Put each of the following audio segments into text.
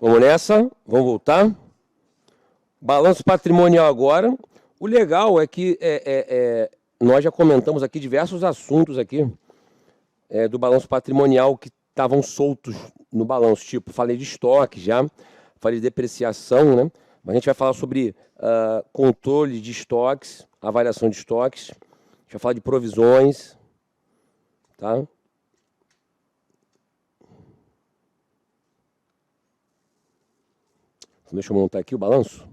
Vamos nessa, vamos voltar. Balanço patrimonial agora. O legal é que nós já comentamos aqui diversos assuntos aqui do balanço patrimonial que estavam soltos no balanço. Tipo, falei de estoque já, falei de depreciação, né? Mas a gente vai falar sobre controle de estoques, avaliação de estoques. A gente vai falar de provisões, tá? Então, deixa eu montar aqui o balanço.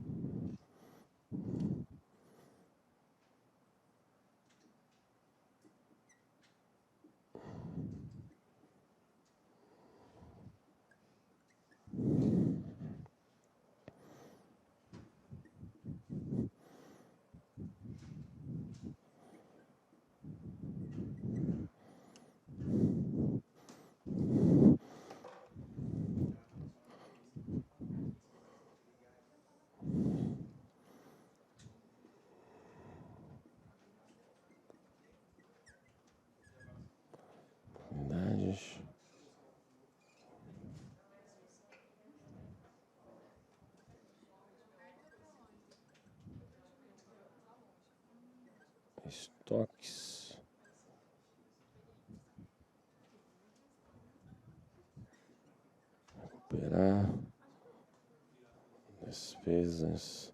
Unidades. Estoques. Recuperar. Despesas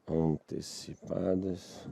antecipadas.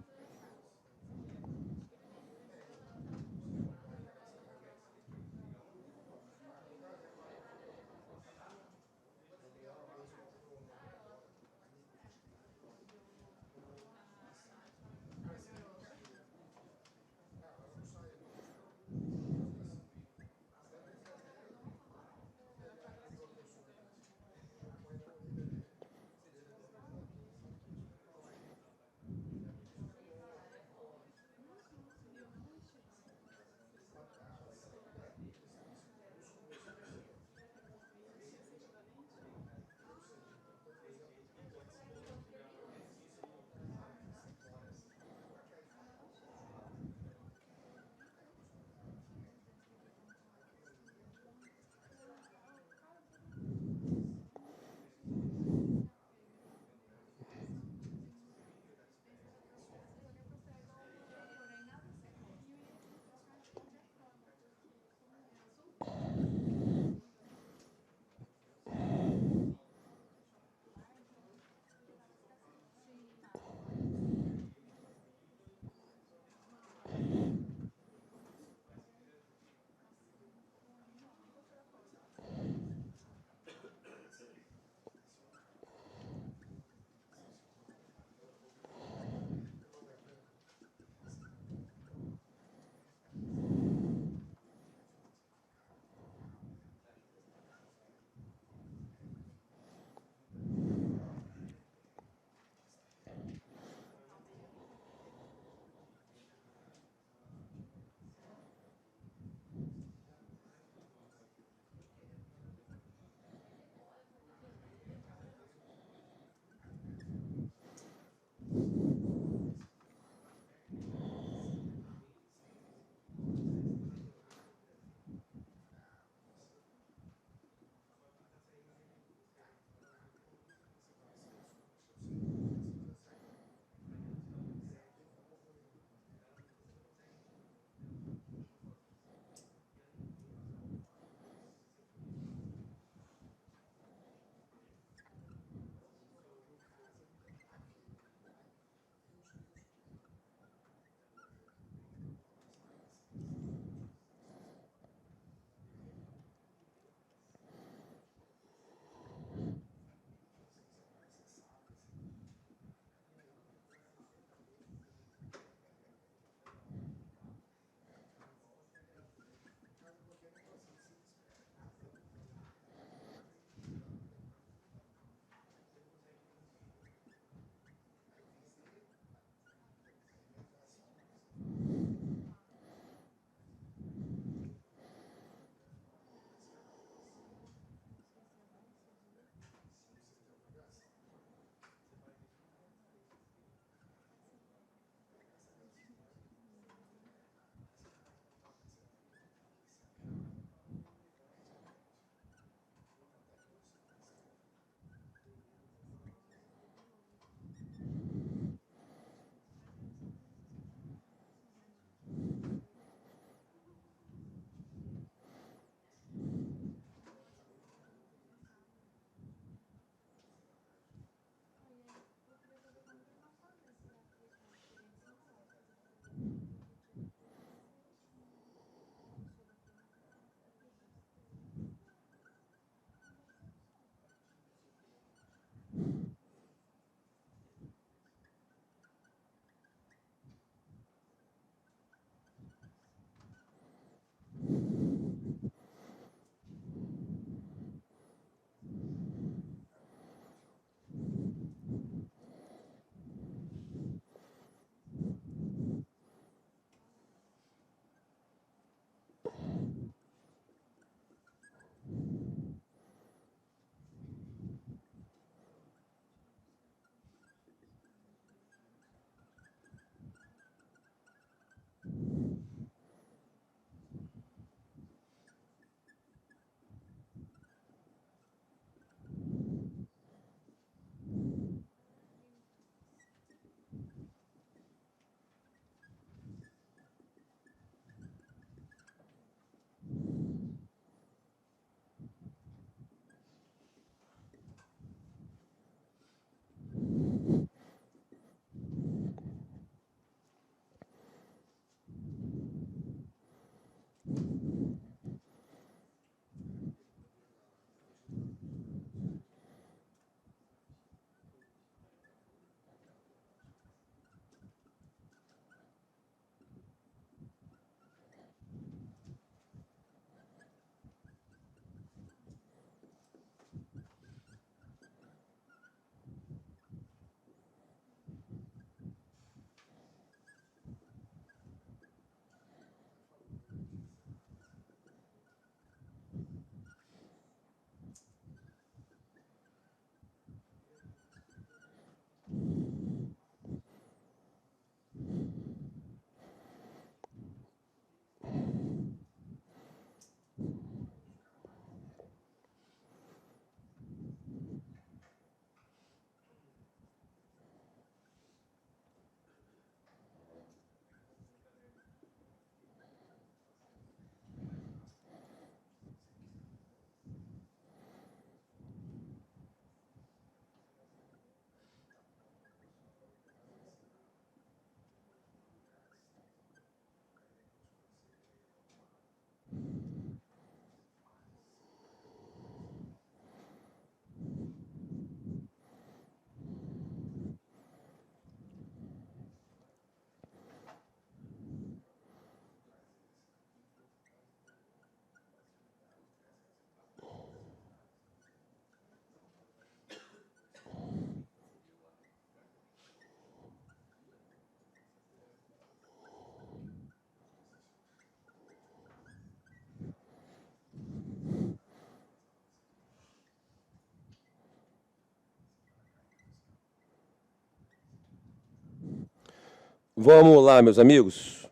Vamos lá, meus amigos.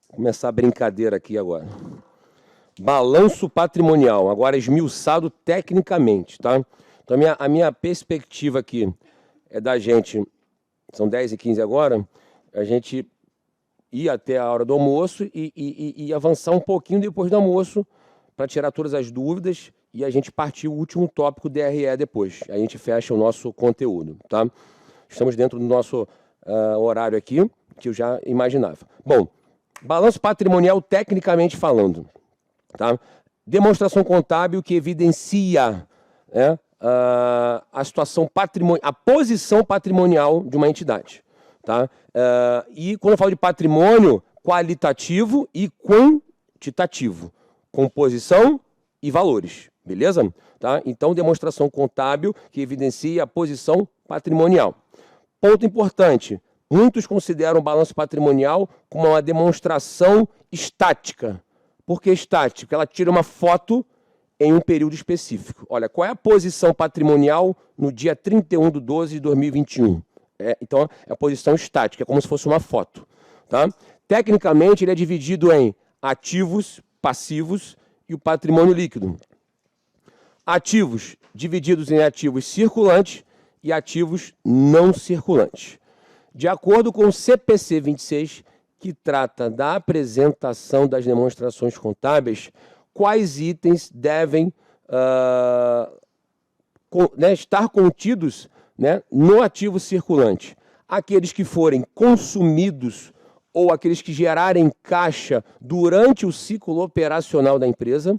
Vou começar a brincadeira aqui agora. Balanço patrimonial, agora esmiuçado tecnicamente, tá? Então, a minha perspectiva aqui é da gente, são 10h15 agora, a gente ir até a hora do almoço e avançar um pouquinho depois do almoço para tirar todas as dúvidas e a gente partir o último tópico DRE depois. A gente fecha o nosso conteúdo, tá? Estamos dentro do nosso horário aqui, que eu já imaginava. Bom, balanço patrimonial tecnicamente falando, tá? Demonstração contábil que evidencia, né, a situação patrimonial, a posição patrimonial de uma entidade, tá? E quando eu falo de patrimônio, qualitativo e quantitativo, composição e valores, beleza? Tá? Então, demonstração contábil que evidencia a posição patrimonial. Ponto importante, muitos consideram o balanço patrimonial como uma demonstração estática. Por que estática? Ela tira uma foto em um período específico. Olha, qual é a posição patrimonial no dia 31/12/2021? Então, é a posição estática, é como se fosse uma foto. Tá? Tecnicamente, ele é dividido em ativos, passivos e o patrimônio líquido. Ativos divididos em ativos circulantes e ativos não circulantes. De acordo com o CPC 26, que trata da apresentação das demonstrações contábeis, quais itens devem estar contidos, né, no ativo circulante? Aqueles que forem consumidos ou aqueles que gerarem caixa durante o ciclo operacional da empresa.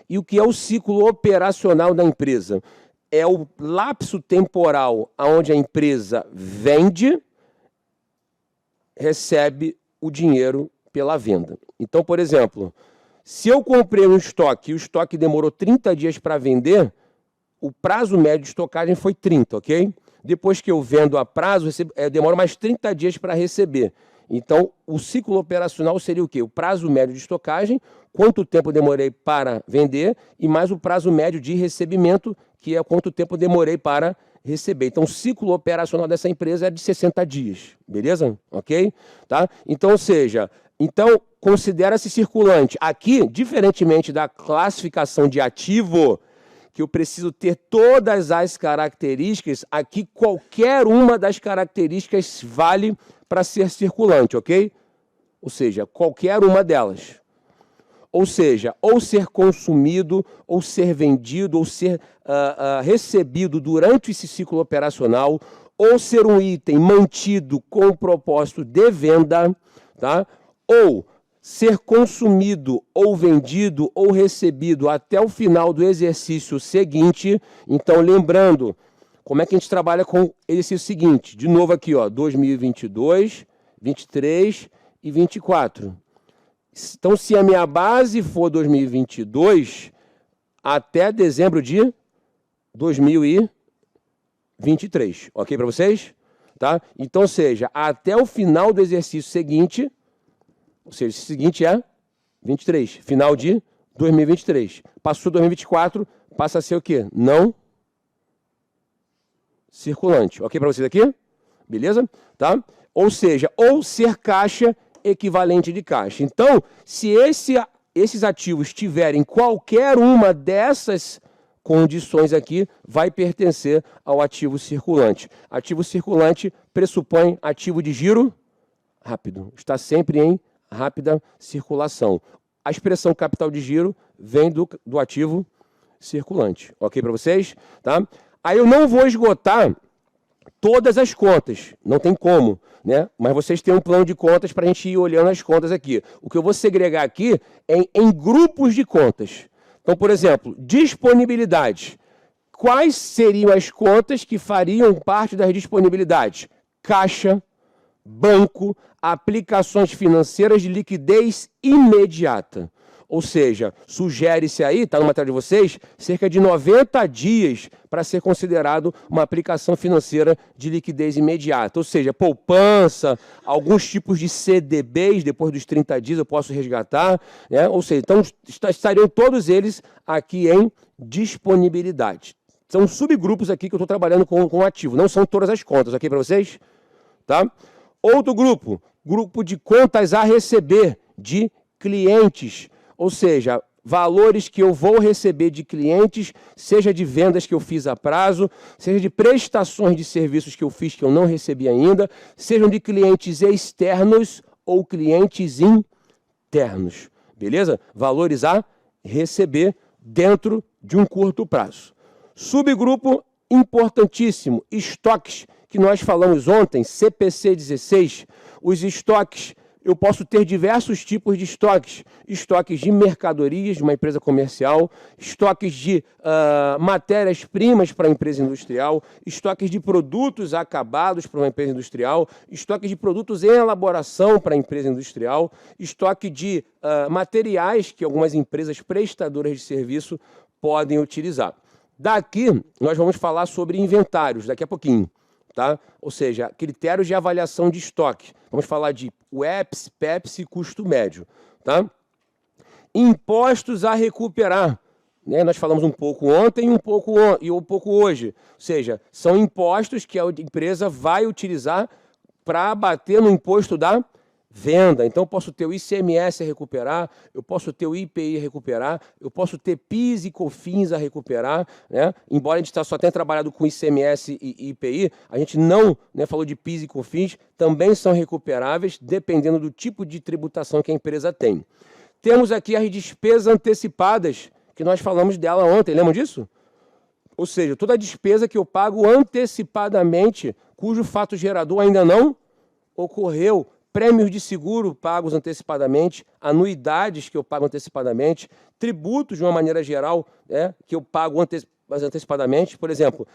E o que é o ciclo operacional da empresa? É o lapso temporal onde a empresa vende, recebe o dinheiro pela venda. Então, por exemplo, se eu comprei um estoque e o estoque demorou 30 dias para vender, o prazo médio de estocagem foi 30, ok? Depois que eu vendo a prazo, eu demoro mais 30 dias para receber. Então, o ciclo operacional seria o quê? O prazo médio de estocagem, quanto tempo eu demorei para vender, e mais o prazo médio de recebimento, que é quanto tempo eu demorei para receber. Então, o ciclo operacional dessa empresa é de 60 dias, beleza? Ok? Tá? Então, ou seja, considera-se circulante. Aqui, diferentemente da classificação de ativo, que eu preciso ter todas as características, aqui qualquer uma das características vale para ser circulante, ok? Ou seja, qualquer uma delas. Ou seja, ou ser consumido, ou ser vendido, ou ser recebido durante esse ciclo operacional, ou ser um item mantido com o propósito de venda, tá? Ou ser consumido, ou vendido, ou recebido até o final do exercício seguinte. Então, lembrando, como é que a gente trabalha com o exercício seguinte? De novo aqui, ó, 2022, 23 e 24. Então, se a minha base for 2022, até dezembro de 2023. Ok para vocês? Tá? Então, ou seja, até o final do exercício seguinte, ou seja, esse seguinte é 23, final de 2023. Passou 2024, passa a ser o quê? Não circulante. Ok para vocês aqui? Beleza? Tá? Ou seja, ou ser caixa equivalente de caixa. Então, se esses ativos tiverem qualquer uma dessas condições aqui, vai pertencer ao ativo circulante. Ativo circulante pressupõe ativo de giro rápido. Está sempre em rápida circulação. A expressão capital de giro vem do ativo circulante. Ok para vocês? Tá? Aí eu não vou esgotar todas as contas, não tem como, né? Mas vocês têm um plano de contas para a gente ir olhando as contas aqui. O que eu vou segregar aqui é em grupos de contas. Então, por exemplo, disponibilidade. Quais seriam as contas que fariam parte das disponibilidades? Caixa, banco, aplicações financeiras de liquidez imediata. Ou seja, sugere-se aí, está no material de vocês, cerca de 90 dias para ser considerado uma aplicação financeira de liquidez imediata. Ou seja, poupança, alguns tipos de CDBs, depois dos 30 dias eu posso resgatar. Né? Ou seja, então estariam todos eles aqui em disponibilidade. São subgrupos aqui que eu estou trabalhando com ativo, não são todas as contas, ok para vocês? Tá? Outro grupo, grupo de contas a receber de clientes, ou seja, valores que eu vou receber de clientes, seja de vendas que eu fiz a prazo, seja de prestações de serviços que eu fiz que eu não recebi ainda, sejam de clientes externos ou clientes internos, beleza? Valores a receber dentro de um curto prazo. Subgrupo importantíssimo, estoques, que nós falamos ontem, CPC 16, os estoques. Eu posso ter diversos tipos de estoques. Estoques de mercadorias de uma empresa comercial, estoques de matérias-primas para a empresa industrial, estoques de produtos acabados para uma empresa industrial, estoques de produtos em elaboração para a empresa industrial, estoque de materiais que algumas empresas prestadoras de serviço podem utilizar. Daqui, nós vamos falar sobre inventários, daqui a pouquinho. Tá? Ou seja, critérios de avaliação de estoque. Vamos falar de UEPS, PEPS e custo médio. Tá? Impostos a recuperar. Né? Nós falamos um pouco ontem e um pouco hoje. Ou seja, são impostos que a empresa vai utilizar para abater no imposto da venda. Então, eu posso ter o ICMS a recuperar, eu posso ter o IPI a recuperar, eu posso ter PIS e COFINS a recuperar. Né? Embora a gente só tenha trabalhado com ICMS e IPI, a gente não falou de PIS e COFINS, também são recuperáveis, dependendo do tipo de tributação que a empresa tem. Temos aqui as despesas antecipadas, que nós falamos dela ontem, lembram disso? Ou seja, toda a despesa que eu pago antecipadamente, cujo fato gerador ainda não ocorreu, prêmios de seguro pagos antecipadamente, anuidades que eu pago antecipadamente, tributos de uma maneira geral que eu pago antecipadamente, por exemplo,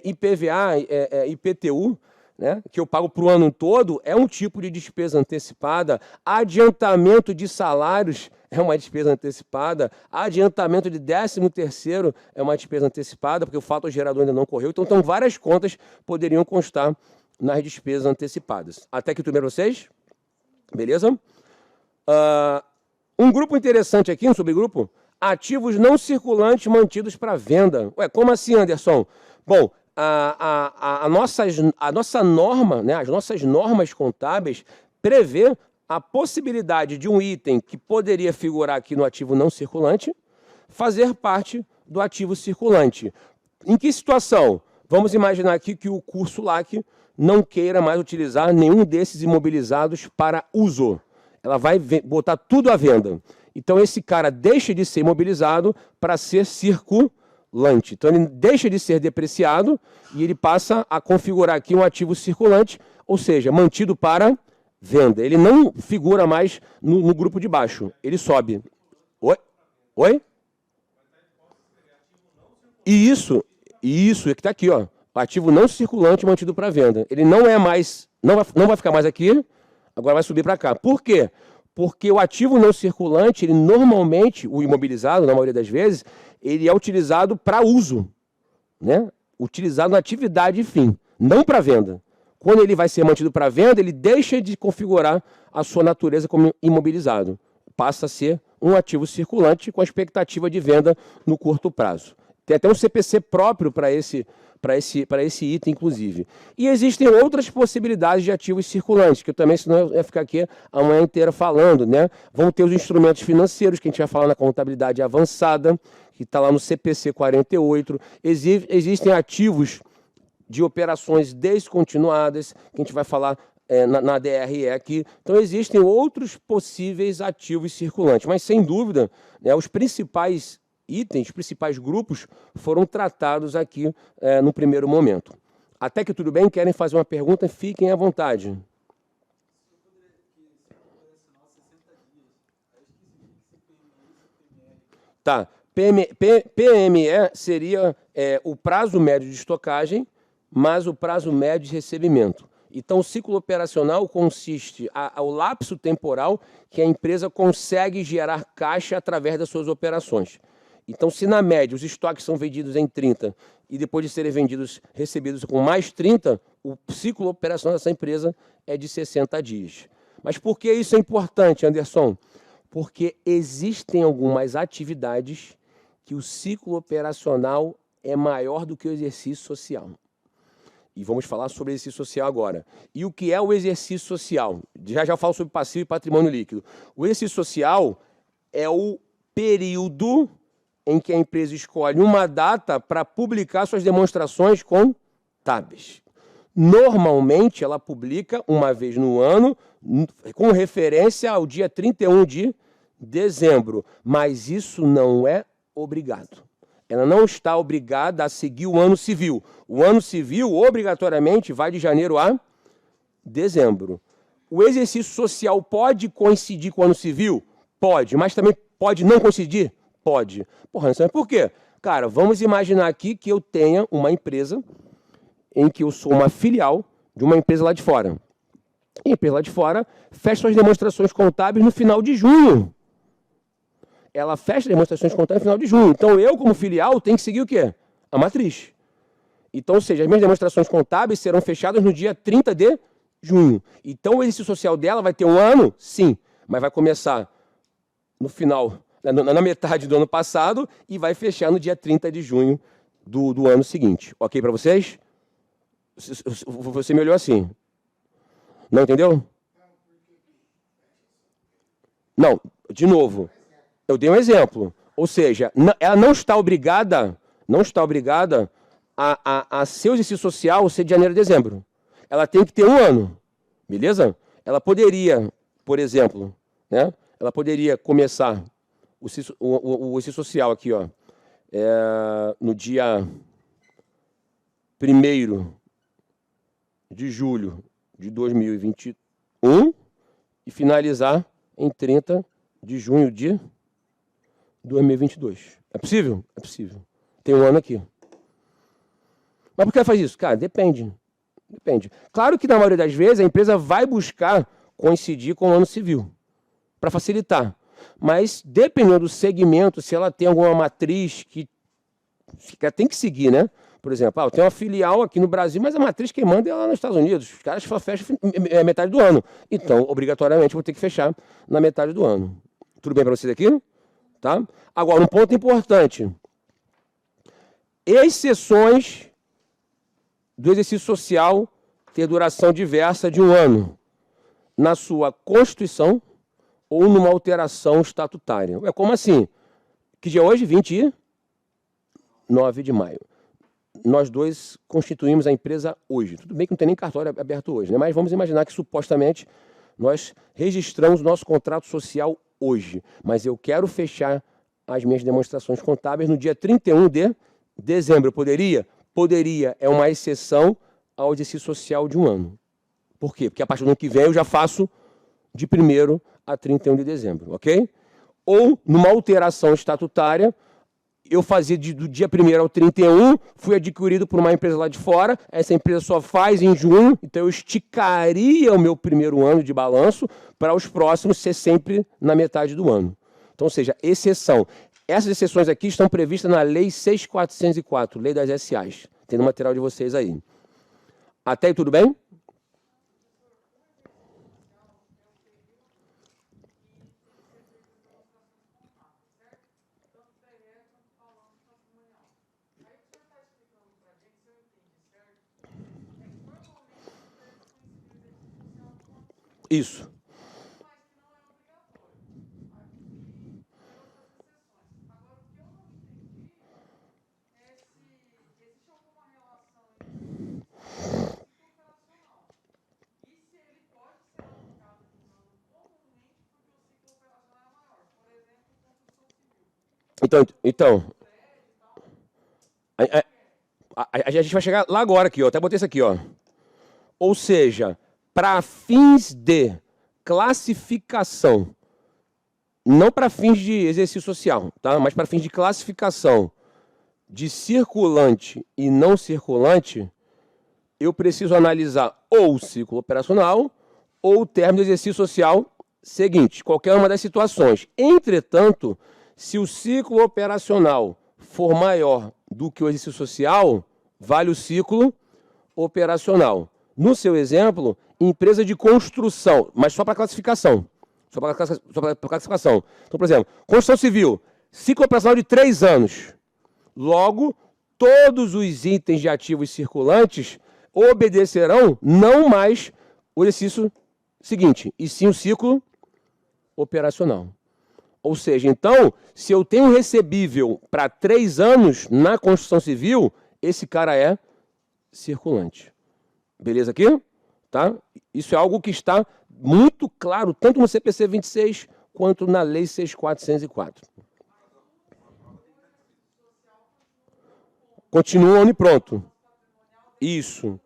IPVA, IPTU, né, que eu pago para o ano todo, é um tipo de despesa antecipada, adiantamento de salários é uma despesa antecipada, adiantamento de 13º é uma despesa antecipada, porque o fato gerador ainda não ocorreu, então várias contas poderiam constar nas despesas antecipadas. Até aqui tudo bem para vocês? Beleza? Um grupo interessante aqui, um subgrupo, ativos não circulantes mantidos para venda. Ué, como assim, Anderson? Bom, a nossa norma, né, as nossas normas contábeis prevê a possibilidade de um item que poderia figurar aqui no ativo não circulante fazer parte do ativo circulante. Em que situação? Vamos imaginar aqui que o curso LAC não queira mais utilizar nenhum desses imobilizados para uso. Ela vai botar tudo à venda. Então, esse cara deixa de ser imobilizado para ser circulante. Então, ele deixa de ser depreciado e ele passa a configurar aqui um ativo circulante, ou seja, mantido para venda. Ele não figura mais no grupo de baixo, ele sobe. Oi? Oi? E isso é que está aqui, ó. Ativo não circulante mantido para venda. Ele não é mais, não vai ficar mais aqui, agora vai subir para cá. Por quê? Porque o ativo não circulante, ele normalmente, o imobilizado, na maioria das vezes, ele é utilizado para uso, né? Utilizado na atividade fim, não para venda. Quando ele vai ser mantido para venda, ele deixa de configurar a sua natureza como imobilizado. Passa a ser um ativo circulante com a expectativa de venda no curto prazo. Tem até um CPC próprio para esse item, inclusive. E existem outras possibilidades de ativos circulantes, que eu também, senão eu ia ficar aqui a manhã inteira falando, né? Vão ter os instrumentos financeiros, que a gente vai falar na contabilidade avançada, que está lá no CPC 48. Existem ativos de operações descontinuadas, que a gente vai falar na DRE aqui. Então, existem outros possíveis ativos circulantes, mas, sem dúvida, né, os principais itens, os principais grupos foram tratados aqui no primeiro momento. Até que tudo bem? Querem fazer uma pergunta? Fiquem à vontade. Tá. PME seria o prazo médio de estocagem mais o prazo médio de recebimento. Então, o ciclo operacional consiste ao lapso temporal que a empresa consegue gerar caixa através das suas operações. Então, se na média os estoques são vendidos em 30 e depois de serem vendidos, recebidos com mais 30, o ciclo operacional dessa empresa é de 60 dias. Mas por que isso é importante, Anderson? Porque existem algumas atividades que o ciclo operacional é maior do que o exercício social. E vamos falar sobre exercício social agora. E o que é o exercício social? Já falo sobre passivo e patrimônio líquido. O exercício social é o período em que a empresa escolhe uma data para publicar suas demonstrações contábeis. Normalmente, ela publica uma vez no ano, com referência ao dia 31 de dezembro. Mas isso não é obrigado. Ela não está obrigada a seguir o ano civil. O ano civil, obrigatoriamente, vai de janeiro a dezembro. O exercício social pode coincidir com o ano civil? Pode, mas também pode não coincidir? Pode. Porra, não sabe por quê? Cara, vamos imaginar aqui que eu tenha uma empresa em que eu sou uma filial de uma empresa lá de fora. E a empresa lá de fora fecha suas demonstrações contábeis no final de junho. Ela fecha demonstrações contábeis no final de junho. Então, eu, como filial, tenho que seguir o quê? A matriz. Então, ou seja, as minhas demonstrações contábeis serão fechadas no dia 30 de junho. Então, o exercício social dela vai ter um ano? Sim. Mas vai começar no final, na metade do ano passado e vai fechar no dia 30 de junho do ano seguinte. Ok para vocês? Você me olhou assim. Não entendeu? Não, de novo. Eu dei um exemplo. Ou seja, ela não está obrigada a ser o exercício social ser de janeiro a dezembro. Ela tem que ter um ano, beleza? Ela poderia, por exemplo, né? Ela poderia começar o exercício social aqui, ó, no dia 1º de julho de 2021 e finalizar em 30 de junho de 2022. É possível? É possível. Tem um ano aqui. Mas por que ela faz isso? Cara, depende. Depende. Claro que na maioria das vezes a empresa vai buscar coincidir com o ano civil, para facilitar. Mas dependendo do segmento, se ela tem alguma matriz que tem que seguir, né? Por exemplo, eu tenho uma filial aqui no Brasil, mas a matriz quem manda é lá nos Estados Unidos. Os caras fecham metade do ano. Então, obrigatoriamente, vou ter que fechar na metade do ano. Tudo bem para vocês aqui? Tá? Agora, um ponto importante. Exceções do exercício social ter duração diversa de um ano na sua Constituição ou numa alteração estatutária. É como assim? Que dia é hoje? 29 de maio. Nós dois constituímos a empresa hoje. Tudo bem que não tem nem cartório aberto hoje, né? Mas vamos imaginar que supostamente nós registramos o nosso contrato social hoje. Mas eu quero fechar as minhas demonstrações contábeis no dia 31 de dezembro. Eu poderia? Poderia. É uma exceção ao exercício social de um ano. Por quê? Porque a partir do ano que vem eu já faço de 1º a 31 de dezembro, ok? Ou, numa alteração estatutária, eu fazia do dia 1º ao 31, fui adquirido por uma empresa lá de fora, essa empresa só faz em junho, então eu esticaria o meu 1º ano de balanço para os próximos ser sempre na metade do ano. Então, ou seja, exceção. Essas exceções aqui estão previstas na Lei 6.404, Lei das SAs. Tem no material de vocês aí. Até aí tudo bem? Isso. Então a gente vai chegar lá agora aqui, ó. Até botei isso aqui, ó. Ou seja, para fins de classificação, não para fins de exercício social, tá? Mas para fins de classificação de circulante e não circulante, eu preciso analisar ou o ciclo operacional ou o término do exercício social seguinte, qualquer uma das situações. Entretanto, se o ciclo operacional for maior do que o exercício social, vale o ciclo operacional. No seu exemplo, empresa de construção, mas só para classificação. Só para classificação. Então, por exemplo, construção civil, ciclo operacional de 3 anos. Logo, todos os itens de ativos circulantes obedecerão não mais o exercício seguinte, e sim o ciclo operacional. Ou seja, então, se eu tenho recebível para 3 anos na construção civil, esse cara é circulante. Beleza aqui? Tá? Isso é algo que está muito claro, tanto no CPC 26 quanto na Lei 6.404. Continua unipronto. Isso.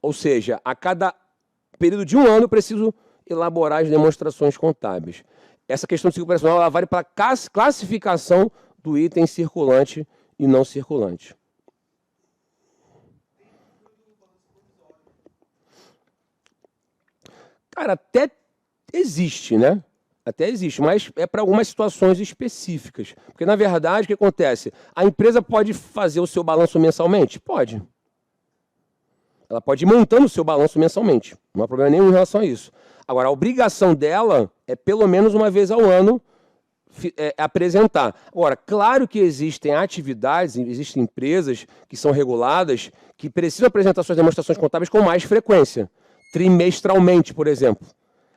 Ou seja, a cada período de 1 ano eu preciso elaborar as demonstrações contábeis. Essa questão do ciclo operacional ela vale para a classificação do item circulante e não circulante. Cara, até existe, né? Até existe, mas é para algumas situações específicas. Porque, na verdade, o que acontece? A empresa pode fazer o seu balanço mensalmente? Pode. Ela pode ir montando o seu balanço mensalmente. Não há problema nenhum em relação a isso. Agora, a obrigação dela é, pelo menos uma vez ao ano, apresentar. Agora, claro que existem atividades, existem empresas que são reguladas, que precisam apresentar suas demonstrações contábeis com mais frequência. Trimestralmente, por exemplo.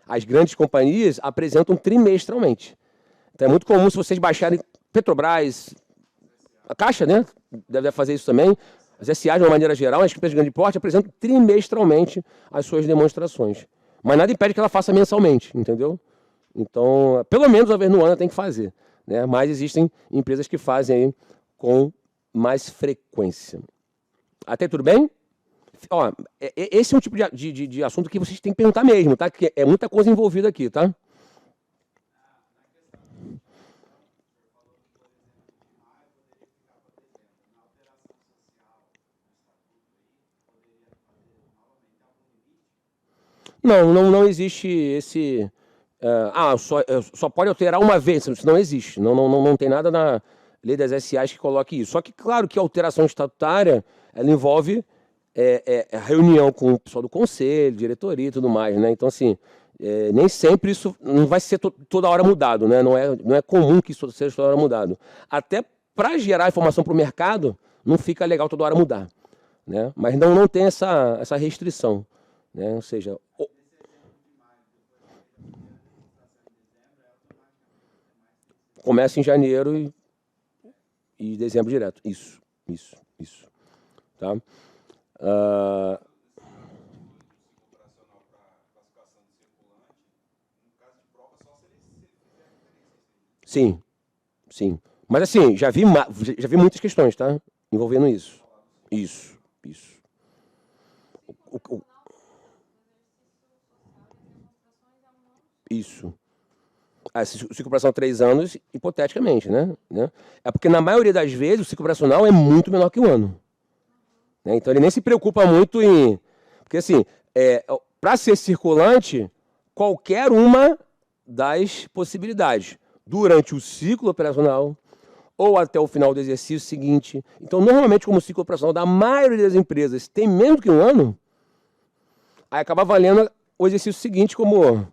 As grandes companhias apresentam trimestralmente. Então, é muito comum, se vocês baixarem Petrobras, a Caixa, né? Deve fazer isso também. As SAs, de uma maneira geral, as empresas de grande porte apresentam trimestralmente as suas demonstrações. Mas nada impede que ela faça mensalmente, entendeu? Então, pelo menos uma vez no ano ela tem que fazer. Né? Mas existem empresas que fazem aí com mais frequência. Até aí, tudo bem? Ó, esse é um tipo de assunto que vocês têm que perguntar mesmo, tá? Que é muita coisa envolvida aqui, tá? Não existe esse... só pode alterar uma vez, isso não existe. Não tem nada na lei das SAs que coloque isso. Só que, claro, que a alteração estatutária, ela envolve a reunião com o pessoal do conselho, diretoria e tudo mais, né? Então, assim, nem sempre isso não vai ser toda hora mudado, né? Não é comum que isso seja toda hora mudado. Até para gerar informação para o mercado, não fica legal toda hora mudar, né? Mas não tem essa restrição, né? Ou seja... Começa em janeiro e dezembro direto. Isso. Tá? Sim. Mas assim, já vi muitas questões, tá? Envolvendo isso. Isso. Isso. Se o ciclo operacional 3 anos, hipoteticamente, né? É porque, na maioria das vezes, o ciclo operacional é muito menor que 1 ano. Né? Então, ele nem se preocupa muito em... Porque, assim, para ser circulante, qualquer uma das possibilidades. Durante o ciclo operacional ou até o final do exercício seguinte. Então, normalmente, como o ciclo operacional da maioria das empresas tem menos que 1 ano, aí acaba valendo o exercício seguinte como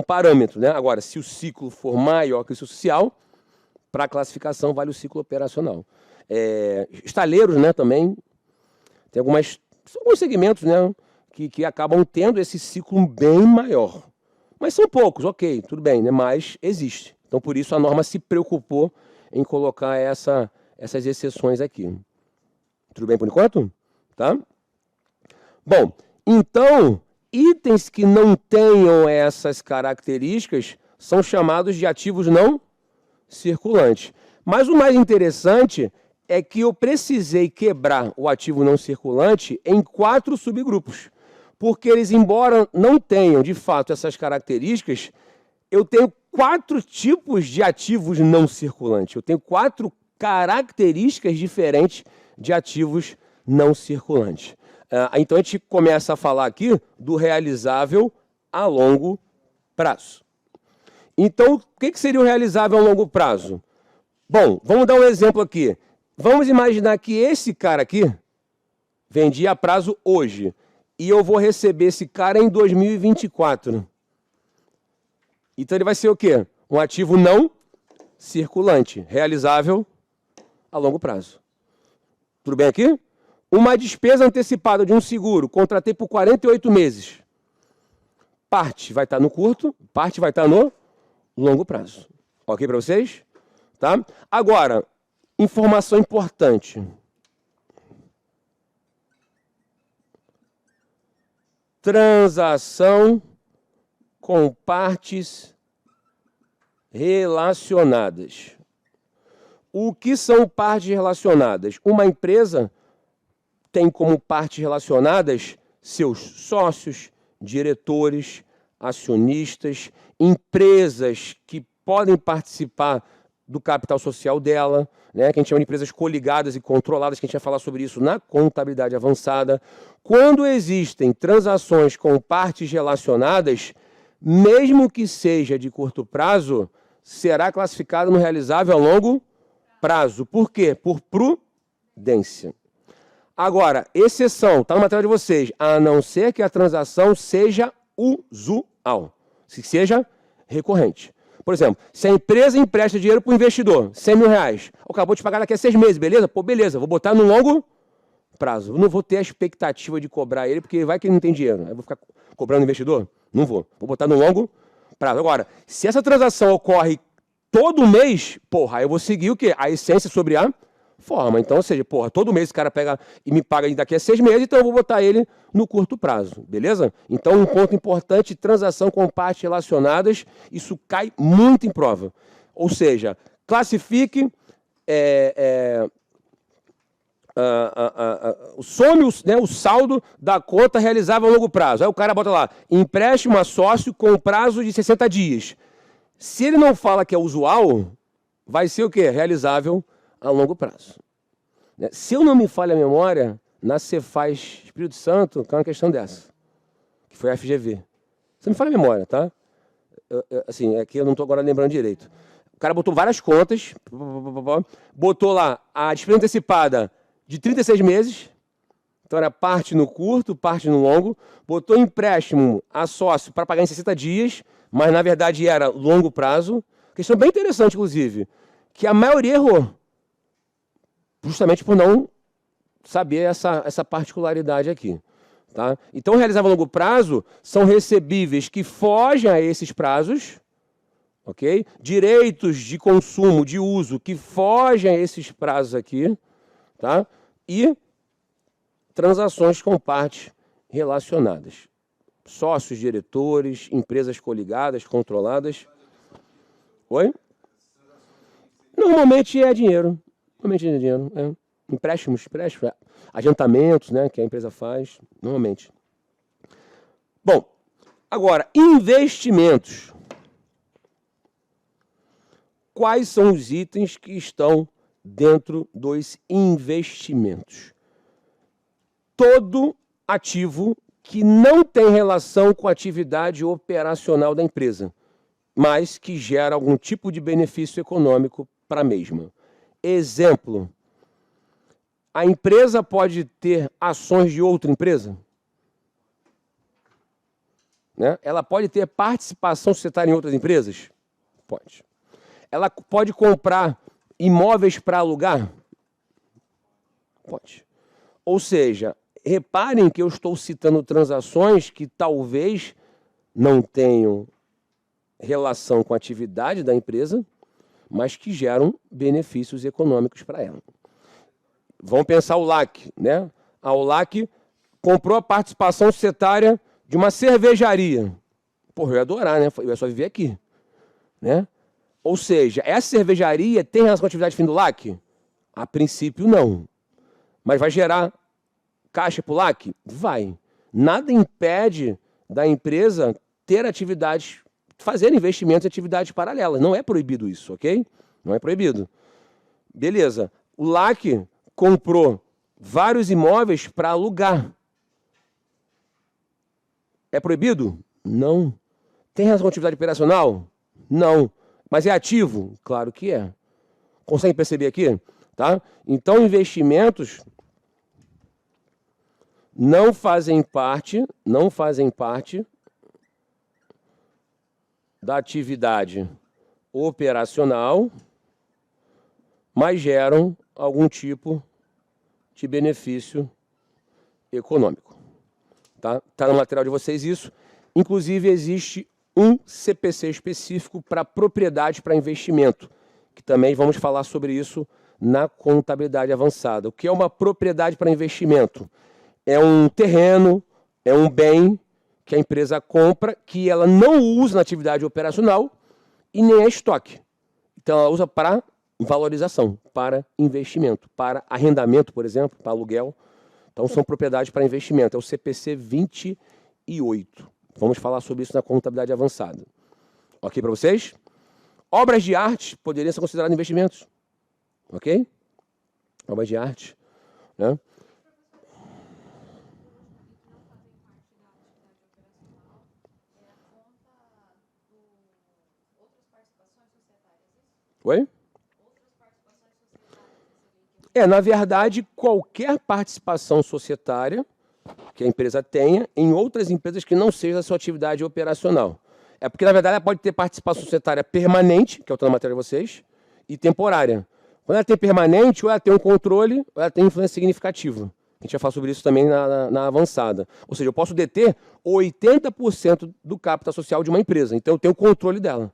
parâmetro, né? Agora, se o ciclo for maior que o social, para a classificação vale o ciclo operacional. Estaleiros, né, também, tem alguns segmentos, né, que acabam tendo esse ciclo bem maior. Mas são poucos, ok, tudo bem, né, mas existe. Então, por isso, a norma se preocupou em colocar essas exceções aqui. Tudo bem por enquanto? Tá? Bom, então... itens que não tenham essas características são chamados de ativos não circulantes. Mas o mais interessante é que eu precisei quebrar o ativo não circulante em 4 subgrupos. Porque eles, embora não tenham, de fato, essas características, eu tenho 4 tipos de ativos não circulantes. Eu tenho 4 características diferentes de ativos não circulantes. Então, a gente começa a falar aqui do realizável a longo prazo. Então, o que seria o realizável a longo prazo? Bom, vamos dar um exemplo aqui. Vamos imaginar que esse cara aqui vendia a prazo hoje. E eu vou receber esse cara em 2024. Então, ele vai ser o quê? Um ativo não circulante, realizável a longo prazo. Tudo bem aqui? uma despesa antecipada de um seguro, contratei por 48 meses. Parte vai estar no curto, parte vai estar no longo prazo. Ok para vocês? Tá? Agora, informação importante. Transação com partes relacionadas. O que são partes relacionadas? Uma empresa tem como partes relacionadas seus sócios, diretores, acionistas, empresas que podem participar do capital social dela, né, que a gente chama de empresas coligadas e controladas, que a gente vai falar sobre isso na contabilidade avançada. Quando existem transações com partes relacionadas, mesmo que seja de curto prazo, será classificado no realizável a longo prazo. Por quê? Por prudência. Agora, exceção, está na matéria de vocês, a não ser que a transação seja usual, se seja recorrente. Por exemplo, se a empresa empresta dinheiro para o investidor, 100 mil reais, acabou de pagar daqui a 6 meses, beleza? Pô, beleza, vou botar no longo prazo. Eu não vou ter a expectativa de cobrar ele, porque vai que ele não tem dinheiro. Eu vou ficar cobrando o investidor? Não vou. Vou botar no longo prazo. Agora, se essa transação ocorre todo mês, porra, aí eu vou seguir o quê? A essência sobre a forma. Então, ou seja, porra, todo mês esse cara pega e me paga daqui a 6 meses, então eu vou botar ele no curto prazo, beleza? Então, um ponto importante, transação com partes relacionadas, isso cai muito em prova. Ou seja, classifique, some o saldo da conta realizável a longo prazo. Aí o cara bota lá, empréstimo a sócio com prazo de 60 dias. Se ele não fala que é usual, vai ser o quê? Realizável a longo prazo. Se eu não me falha a memória, na Cefaz Espírito Santo, que é uma questão dessa, que foi a FGV. Você me falha a memória, tá? Assim, é que eu não estou agora lembrando direito. O cara botou várias contas, botou lá a despesa antecipada de 36 meses, então era parte no curto, parte no longo, botou empréstimo a sócio para pagar em 60 dias, mas na verdade era longo prazo. Questão bem interessante, inclusive, que a maioria errou, justamente por não saber essa particularidade aqui. Tá? Então, realizável a longo prazo são recebíveis que fogem a esses prazos, ok? Direitos de consumo, de uso, que fogem a esses prazos aqui, tá? E transações com partes relacionadas. Sócios, diretores, empresas coligadas, controladas. Oi? Normalmente é dinheiro. Normalmente é dinheiro. Empréstimos, adiantamentos, né, que a empresa faz, normalmente. Bom, agora, investimentos. Quais são os itens que estão dentro dos investimentos? Todo ativo que não tem relação com a atividade operacional da empresa, mas que gera algum tipo de benefício econômico para a mesma. Exemplo, a empresa pode ter ações de outra empresa? Né? Ela pode ter participação societária em outras empresas? Pode. Ela pode comprar imóveis para alugar? Pode. Ou seja, reparem que eu estou citando transações que talvez não tenham relação com a atividade da empresa, mas que geram benefícios econômicos para ela. Vamos pensar o LAC, né? A LAC comprou a participação societária de uma cervejaria. Porra, eu ia adorar, né? Eu ia só viver aqui, né? Ou seja, essa cervejaria tem relação com a atividade fim do LAC? A princípio, não. Mas vai gerar caixa para o LAC? Vai. Nada impede da empresa ter atividades, fazer investimentos em atividades paralelas. Não é proibido isso, ok? Não é proibido. Beleza. O LAC comprou vários imóveis para alugar. É proibido? Não. Tem relação com atividade operacional? Não. Mas é ativo? Claro que é. Consegue perceber aqui? Tá? Então, investimentos não fazem parte da atividade operacional, mas geram algum tipo de benefício econômico. Tá? Tá no material de vocês isso. Inclusive, existe um CPC específico para propriedade para investimento, que também vamos falar sobre isso na contabilidade avançada. O que é uma propriedade para investimento? É um terreno, é um bem que a empresa compra, que ela não usa na atividade operacional e nem é estoque. Então, ela usa para valorização, para investimento, para arrendamento, por exemplo, para aluguel. Então, são propriedades para investimento. É o CPC 28. Vamos falar sobre isso na contabilidade avançada. Ok para vocês? Obras de arte poderiam ser consideradas investimentos. Ok? Obras de arte. Né? Oi? Na verdade, qualquer participação societária que a empresa tenha em outras empresas que não seja a sua atividade operacional. É porque, na verdade, ela pode ter participação societária permanente, que é o na matéria de vocês, e temporária. Quando ela tem permanente, ou ela tem um controle, ou ela tem influência significativa. A gente vai falar sobre isso também na avançada. Ou seja, eu posso deter 80% do capital social de uma empresa, então eu tenho o controle dela.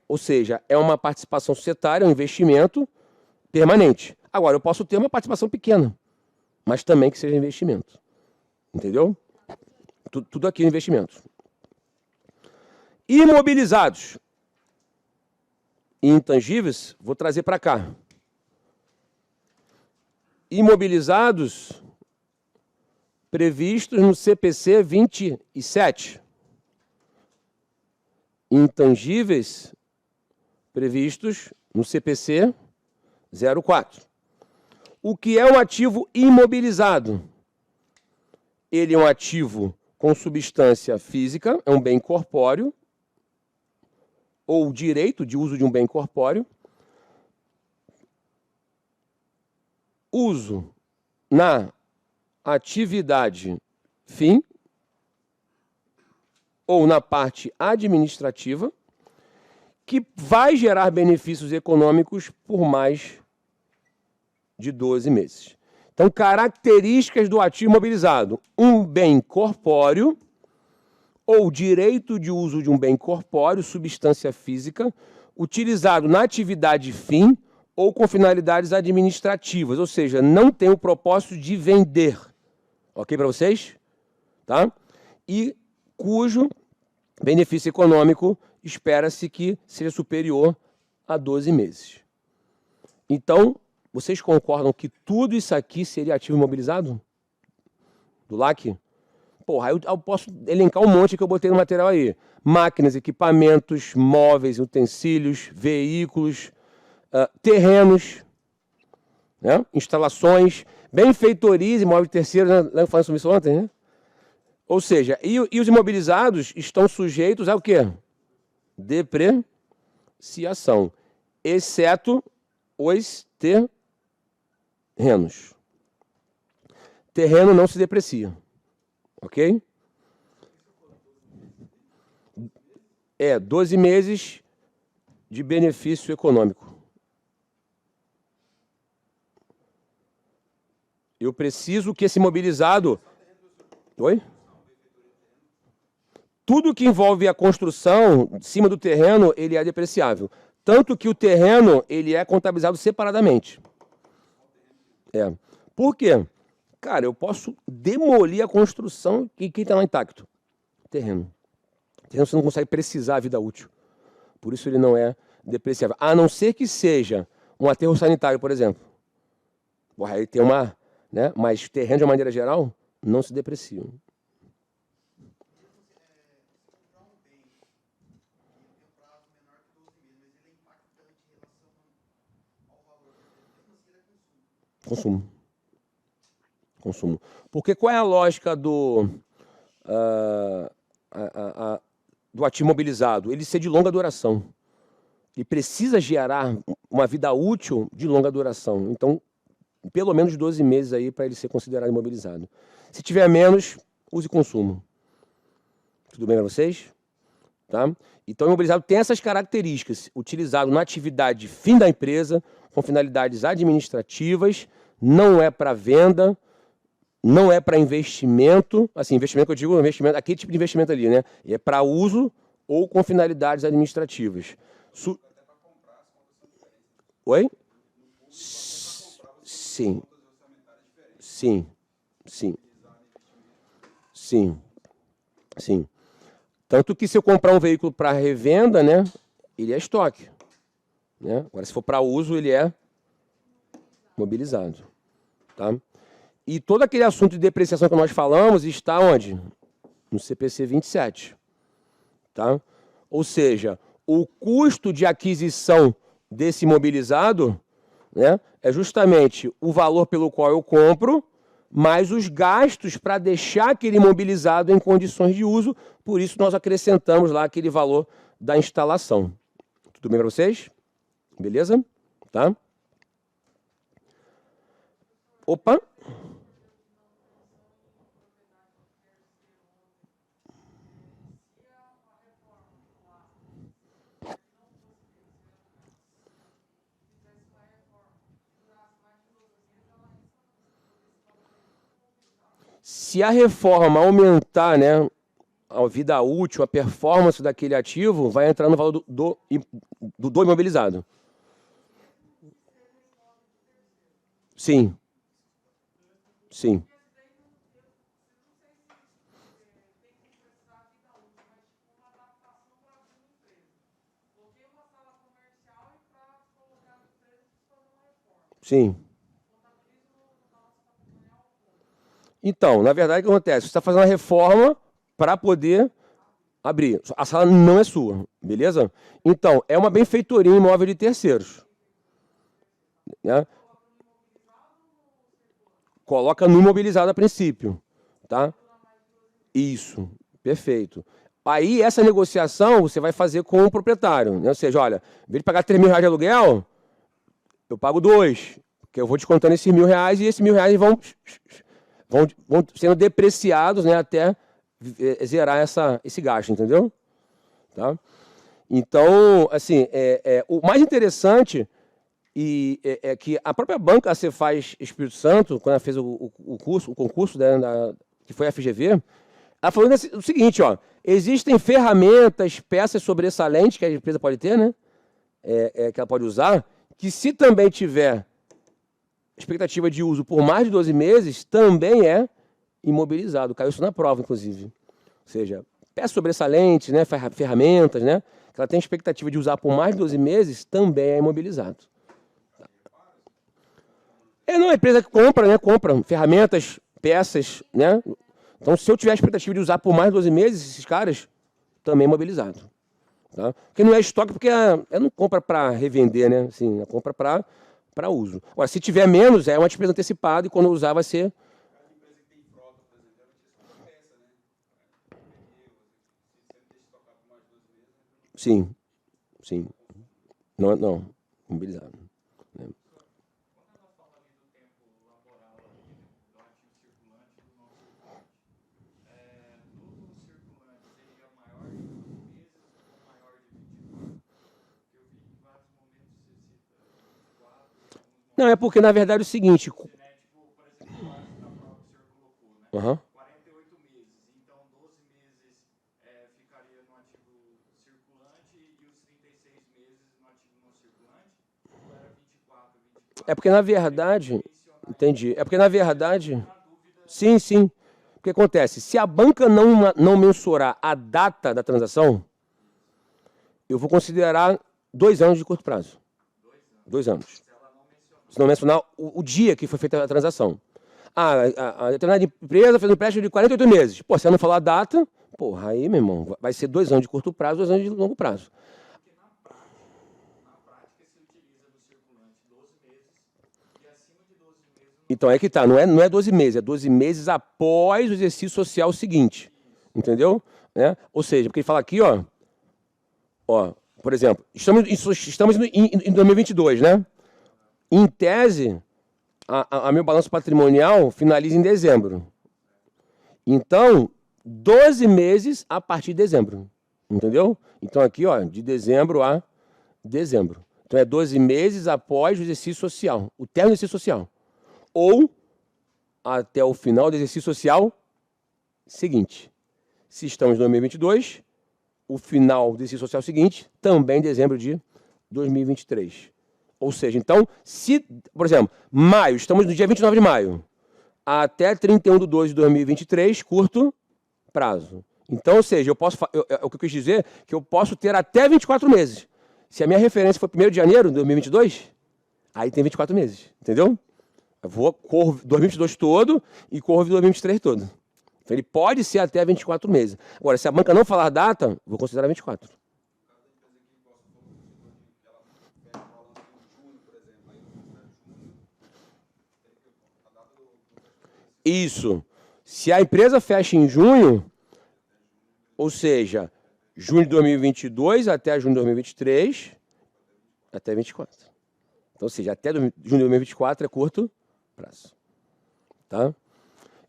Ou seja, é uma participação societária, um investimento permanente. Agora, eu posso ter uma participação pequena, mas também que seja investimento. Entendeu? Tudo aqui é investimento. Imobilizados. Intangíveis, vou trazer para cá. Imobilizados previstos no CPC 27. Intangíveis previstos no CPC 04. O que é um ativo imobilizado? Ele é um ativo com substância física, é um bem corpóreo, ou direito de uso de um bem corpóreo. Uso na atividade fim ou na parte administrativa, que vai gerar benefícios econômicos por mais de 12 meses. Então, características do ativo imobilizado. Um bem corpóreo ou direito de uso de um bem corpóreo, substância física, utilizado na atividade fim ou com finalidades administrativas, ou seja, não tem o propósito de vender. Ok para vocês? Tá? E cujo benefício econômico espera-se que seja superior a 12 meses. Então, vocês concordam que tudo isso aqui seria ativo imobilizado? Do LAC? Porra, eu posso elencar um monte que eu botei no material aí. Máquinas, equipamentos, móveis, utensílios, veículos, terrenos, né? Instalações, benfeitorias, imóveis terceiros, né? Lembra que falamos sobre isso ontem, né? Ou seja, e os imobilizados estão sujeitos ao quê? Depreciação, exceto os terrenos. Terreno não se deprecia, ok? 12 meses de benefício econômico. Eu preciso que esse imobilizado... Oi? Tudo que envolve a construção em cima do terreno, ele é depreciável. Tanto que o terreno, ele é contabilizado separadamente. Por quê? Cara, eu posso demolir a construção e quem está lá intacto? Terreno. Terreno você não consegue precisar a vida útil. Por isso ele não é depreciável. A não ser que seja um aterro sanitário, por exemplo. Aí tem uma... né? Mas terreno, de uma maneira geral, não se deprecia. Consumo. Porque qual é a lógica do ativo imobilizado? Ele ser de longa duração. Ele precisa gerar uma vida útil de longa duração. Então, pelo menos 12 meses aí para ele ser considerado imobilizado. Se tiver menos, use consumo. Tudo bem para vocês? Tá? Então, o imobilizado tem essas características. Utilizado na atividade fim da empresa, com finalidades administrativas, não é para venda, não é para investimento, assim, investimento que eu digo, investimento, aquele tipo de investimento ali, né? É para uso ou com finalidades administrativas. Oi? Sim. Sim. Sim. Sim. Sim. Tanto que se eu comprar um veículo para revenda, né, ele é estoque. Né? Agora, se for para uso, ele é mobilizado. Tá? E todo aquele assunto de depreciação que nós falamos está onde? No CPC 27. Tá? Ou seja, o custo de aquisição desse imobilizado, né, é justamente o valor pelo qual eu compro, mais os gastos para deixar aquele imobilizado em condições de uso. Por isso, nós acrescentamos lá aquele valor da instalação. Tudo bem para vocês? Beleza? Tá? Opa! Se a reforma aumentar, né, a vida útil, a performance daquele ativo, vai entrar no valor do imobilizado. Sim. Sim. Sim. Então, na verdade, o que acontece? Você está fazendo uma reforma para poder abrir. A sala não é sua, beleza? Então, é uma benfeitoria imóvel de terceiros. Né? Coloca no imobilizado a princípio. Tá? Isso, perfeito. Aí, essa negociação você vai fazer com o proprietário. Né? Ou seja, olha, em vez de pagar R$3.000 de aluguel, eu pago 2, porque eu vou descontando esses R$1.000 e esses R$1.000 vão sendo depreciados, né, até zerar esse gasto, entendeu? Tá? Então, assim, o mais interessante é que a própria banca Cefaz Espírito Santo, quando ela fez o concurso, né, que foi a FGV, ela falou o seguinte, ó, existem ferramentas, peças sobressalentes que a empresa pode ter, né, que ela pode usar, que se também tiver expectativa de uso por mais de 12 meses, também é imobilizado. Caiu isso na prova, inclusive. Ou seja, peças sobressalentes, né, ferramentas, né, que ela tem expectativa de usar por mais de 12 meses, também é imobilizado. Não, a empresa que compra, né, compra ferramentas, peças, né. Então, se eu tiver a expectativa de usar por mais de 12 meses, esses caras, também é imobilizado. Tá? Porque não é estoque, porque ela não compra para revender, né? Assim, ela compra para uso. Agora, se tiver menos, é uma despesa antecipada e quando usar vai ser... Sim, sim. Não, mobilizado. Né? Não, é porque, na verdade, é o seguinte... Uhum. 48 meses, então 12 meses ficaria no ativo circulante e os 36 meses no ativo não circulante? Ou era 24? É porque, na verdade... Entendi. É porque, na verdade... Sim, sim. O que acontece? Se a banca não mensurar a data da transação, eu vou considerar 2 anos de curto prazo. 2 anos. Se não mencionar o dia que foi feita a transação. A determinada empresa fez um empréstimo de 48 meses. Pô, se ela não falar a data, porra, aí, meu irmão, vai ser 2 anos de curto prazo, 2 anos de longo prazo. Na prática se utiliza no circulante 12 meses e acima de 12 meses... Então, é que tá, não é 12 meses, é 12 meses após o exercício social seguinte. Entendeu? Ou seja, porque ele fala aqui, ó, por exemplo, estamos em 2022, né? Em tese, a meu balanço patrimonial finaliza em dezembro. Então, 12 meses a partir de dezembro. Entendeu? Então, aqui, ó, de dezembro a dezembro. Então, é 12 meses após o exercício social, o término do exercício social. Ou até o final do exercício social seguinte. Se estamos em 2022, o final do exercício social seguinte, também em dezembro de 2023. Ou seja, então, se, por exemplo, maio, estamos no dia 29 de maio, até 31/12/2023, curto prazo. Então, ou seja, o que eu quis dizer é que eu posso ter até 24 meses. Se a minha referência for 1º de janeiro de 2022, aí tem 24 meses, entendeu? Eu corro 2022 todo e corro 2023 todo. Então, ele pode ser até 24 meses. Agora, se a banca não falar data, vou considerar 24. Isso. Se a empresa fecha em junho, ou seja, junho de 2022 até junho de 2023, até 24. Então, ou seja, até junho de 2024 é curto prazo. Tá?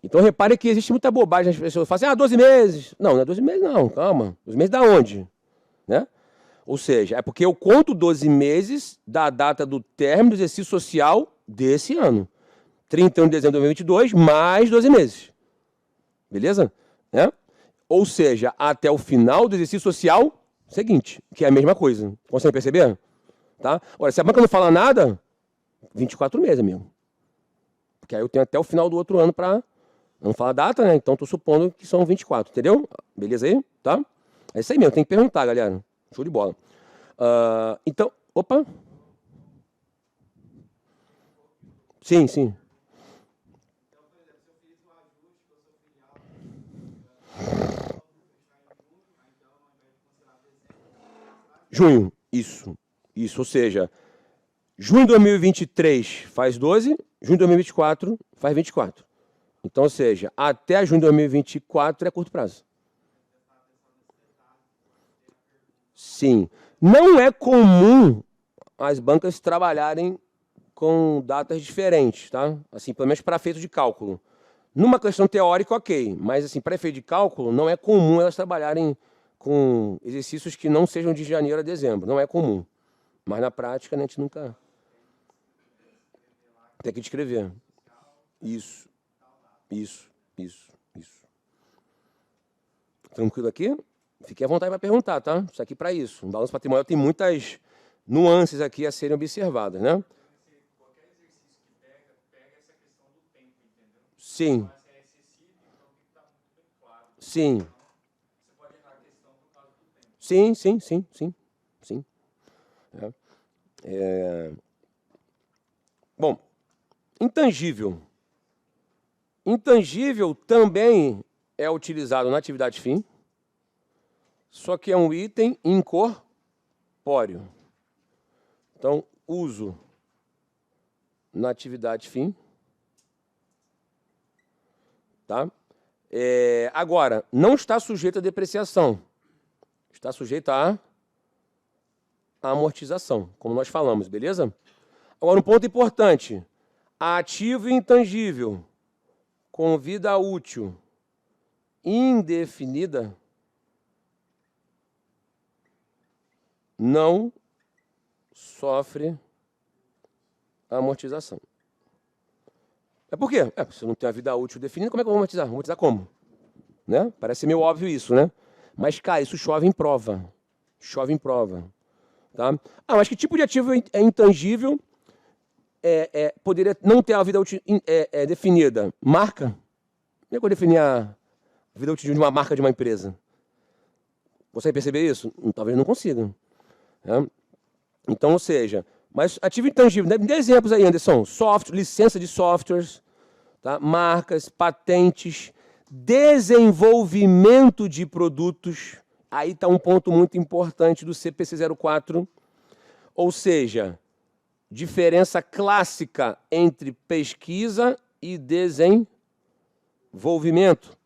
Então, repare que existe muita bobagem. As pessoas falam assim, 12 meses. Não, não é 12 meses não, calma. 12 meses da onde? Né? Ou seja, é porque eu conto 12 meses da data do término do exercício social desse ano. 31 de dezembro de 2022, mais 12 meses. Beleza? Né? Ou seja, até o final do exercício social seguinte, que é a mesma coisa. Consegue perceber? Tá? Agora, se a banca não fala nada, 24 meses, amigo. Porque aí eu tenho até o final do outro ano para... Não fala data, né? Então, estou supondo que são 24, entendeu? Beleza aí? Tá? É isso aí mesmo, tem que perguntar, galera. Show de bola. Então, opa. Sim, sim. Junho, isso, ou seja, junho de 2023 faz 12, junho de 2024 faz 24. Então, ou seja, até junho de 2024 é curto prazo. Sim. Não é comum as bancas trabalharem com datas diferentes, tá? Assim, pelo menos para efeito de cálculo. Numa questão teórica, ok, mas assim, para efeito de cálculo, não é comum elas trabalharem com exercícios que não sejam de janeiro a dezembro. Não é comum. Mas na prática, né, a gente nunca... Tem que descrever. Isso. Tranquilo aqui? Fique à vontade para perguntar, tá? Isso aqui para isso. O balanço patrimonial tem muitas nuances aqui a serem observadas, né? Qualquer exercício que pega essa questão do tempo, entendeu? Sim. Mas é excessivo, então tem que estar muito bem claro. Sim. Você pode errar a questão por causa do tempo. Sim. Bom, intangível. Intangível também é utilizado na atividade fim, só que é um item incorpóreo. Então, uso na atividade fim. Tá? Agora, não está sujeito a depreciação. Está sujeito a amortização, como nós falamos, beleza? Agora, um ponto importante. Ativo intangível com vida útil indefinida não sofre amortização. É por quê? Se eu não tenho a vida útil definida, como é que eu vou amortizar? Amortizar como? Né? Parece meio óbvio isso, né? Mas, cara, isso chove em prova. Chove em prova. Tá? Mas que tipo de ativo é intangível? Poderia não ter a vida útil definida? Marca? Como é que eu vou definir a vida útil de uma marca de uma empresa? Consegue perceber isso? Talvez não consiga. Né? Então, ou seja, mas ativo intangível, me dê exemplos aí, Anderson. Software, licença de softwares, tá? Marcas, patentes, desenvolvimento de produtos. Aí está um ponto muito importante do CPC 04, ou seja, diferença clássica entre pesquisa e desenvolvimento.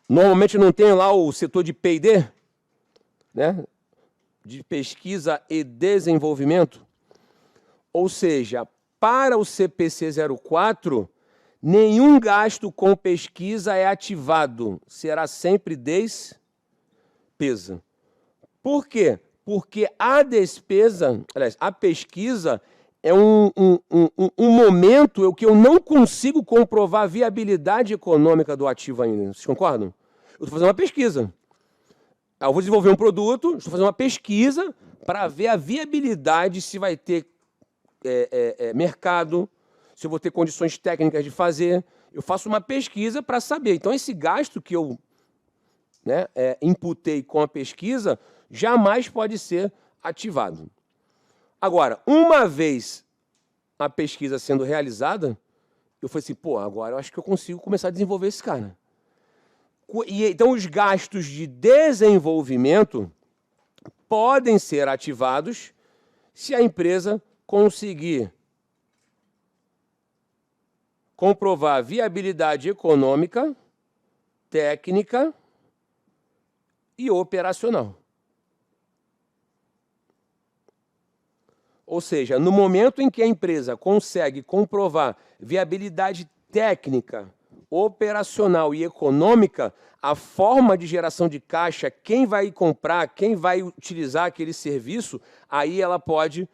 Normalmente não tem lá o setor de P&D, né? De pesquisa e desenvolvimento. Ou seja, para o CPC 04, nenhum gasto com pesquisa é ativado. Será sempre despesa. Por quê? Porque a despesa, aliás, a pesquisa, é um momento que eu não consigo comprovar a viabilidade econômica do ativo ainda. Vocês concordam? Eu estou fazendo uma pesquisa. Eu vou desenvolver um produto, estou fazendo uma pesquisa para ver a viabilidade, se vai ter mercado, se eu vou ter condições técnicas de fazer. Eu faço uma pesquisa para saber. Então, esse gasto que eu imputei com a pesquisa jamais pode ser ativado. Agora, uma vez a pesquisa sendo realizada, eu falei assim, pô, agora eu acho que eu consigo começar a desenvolver esse cara. E, então, os gastos de desenvolvimento podem ser ativados se a empresa conseguir comprovar viabilidade econômica, técnica e operacional. Ou seja, no momento em que a empresa consegue comprovar viabilidade técnica, operacional e econômica, a forma de geração de caixa, quem vai comprar, quem vai utilizar aquele serviço, aí ela pode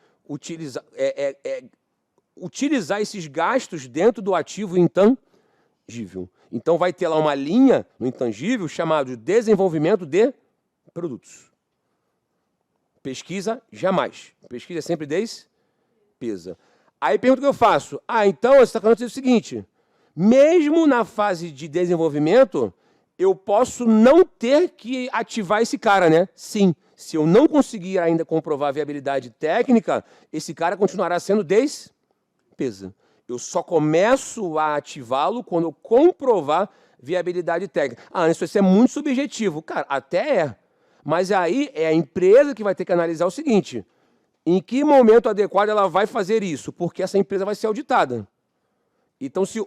utilizar esses gastos dentro do ativo intangível. Então, vai ter lá uma linha no intangível chamada desenvolvimento de produtos. Pesquisa, jamais. Pesquisa é sempre despesa. Aí, pergunta que eu faço. Então, você está falando o seguinte, mesmo na fase de desenvolvimento, eu posso não ter que ativar esse cara, né? Sim. Se eu não conseguir ainda comprovar a viabilidade técnica, esse cara continuará sendo despesa. Eu só começo a ativá-lo quando eu comprovar viabilidade técnica. Isso é muito subjetivo. Cara, até é. Mas aí é a empresa que vai ter que analisar o seguinte, em que momento adequado ela vai fazer isso? Porque essa empresa vai ser auditada. Então, se...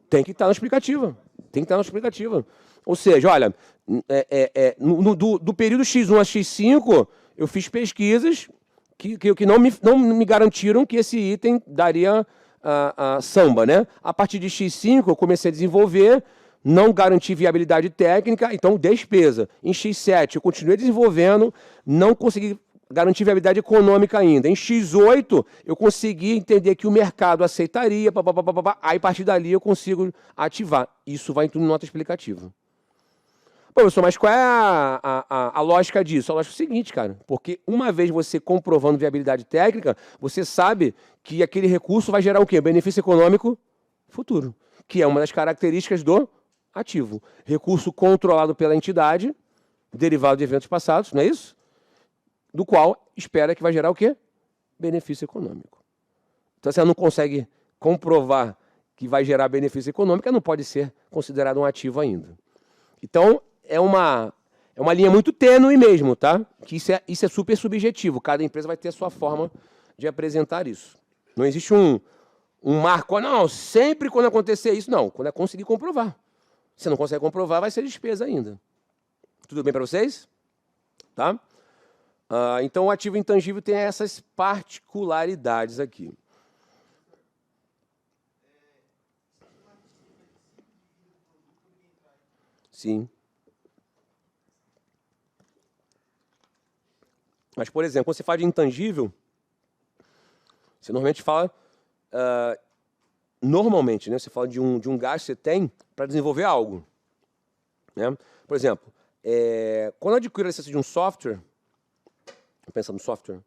Tem que estar na explicativa. Tem que estar na explicativa. Ou seja, olha, do período X1 a X5, eu fiz pesquisas que não me garantiram que esse item daria samba, né? A partir de X5, eu comecei a desenvolver, não garanti viabilidade técnica, então despesa. Em X7, eu continuei desenvolvendo, não consegui garantir viabilidade econômica ainda. Em X8, eu consegui entender que o mercado aceitaria, aí a partir dali eu consigo ativar. Isso vai em tudo nota explicativa. Pô, professor, mas qual é a lógica disso? A lógica é o seguinte, cara, porque uma vez você comprovando viabilidade técnica, você sabe que aquele recurso vai gerar o quê? Benefício econômico futuro, que é uma das características do ativo. Recurso controlado pela entidade, derivado de eventos passados, não é isso? Do qual espera que vai gerar o quê? Benefício econômico. Então, se ela não consegue comprovar que vai gerar benefício econômico, ela não pode ser considerado um ativo ainda. Então, é uma linha muito tênue mesmo, tá? Que isso é super subjetivo. Cada empresa vai ter a sua forma de apresentar isso. Não existe um marco, não, sempre quando acontecer isso, não. Quando é conseguir comprovar. Se não consegue comprovar, vai ser despesa ainda. Tudo bem para vocês? Tá? Então, o ativo intangível tem essas particularidades aqui. Sim. Mas, por exemplo, quando você fala de intangível, você normalmente fala... normalmente, né, você fala de um gasto que você tem para desenvolver algo. Né? Por exemplo, quando eu adquiro a licença de um software... Pensa no software.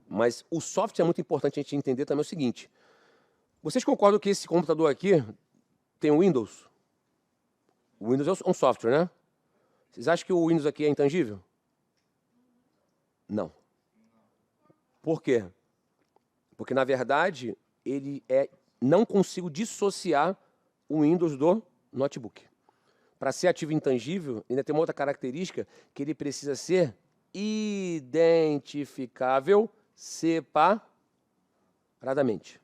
Mas o software é muito importante a gente entender também o seguinte. Vocês concordam que esse computador aqui tem o Windows? O Windows é um software, né? Vocês acham que o Windows aqui é intangível? Não. Por quê? Porque, na verdade, não consigo dissociar o Windows do notebook. Para ser ativo intangível, ainda tem uma outra característica, que ele precisa ser identificável separadamente.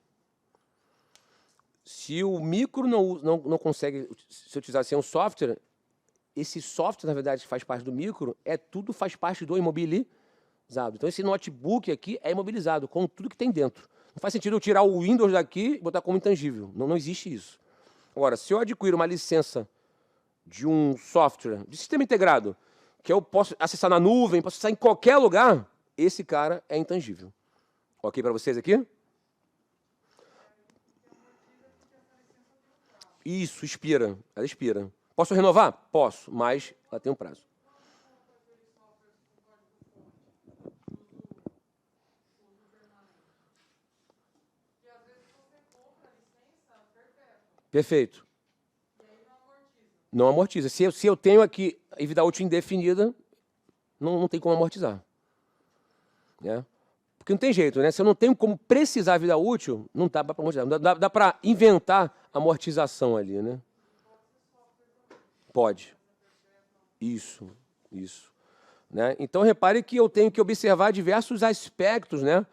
Se o micro não consegue se utilizar sem um software, esse software, na verdade, que faz parte do micro, tudo faz parte do imobilizado. Então, esse notebook aqui é imobilizado, com tudo que tem dentro. Não faz sentido eu tirar o Windows daqui e botar como intangível. Não existe isso. Agora, se eu adquiro uma licença de um software, de sistema integrado, que eu posso acessar na nuvem, posso acessar em qualquer lugar, esse cara é intangível. Ok para vocês aqui? Isso, expira. Ela expira. Posso renovar? Posso, mas ela tem um prazo. Perfeito. Não amortiza. Se eu tenho aqui a vida útil indefinida, não tem como amortizar. Né? Porque não tem jeito, né? Se eu não tenho como precisar vida útil, não dá para amortizar. Dá para inventar amortização ali, né? Pode. Isso. Né? Então, repare que eu tenho que observar diversos aspectos, né,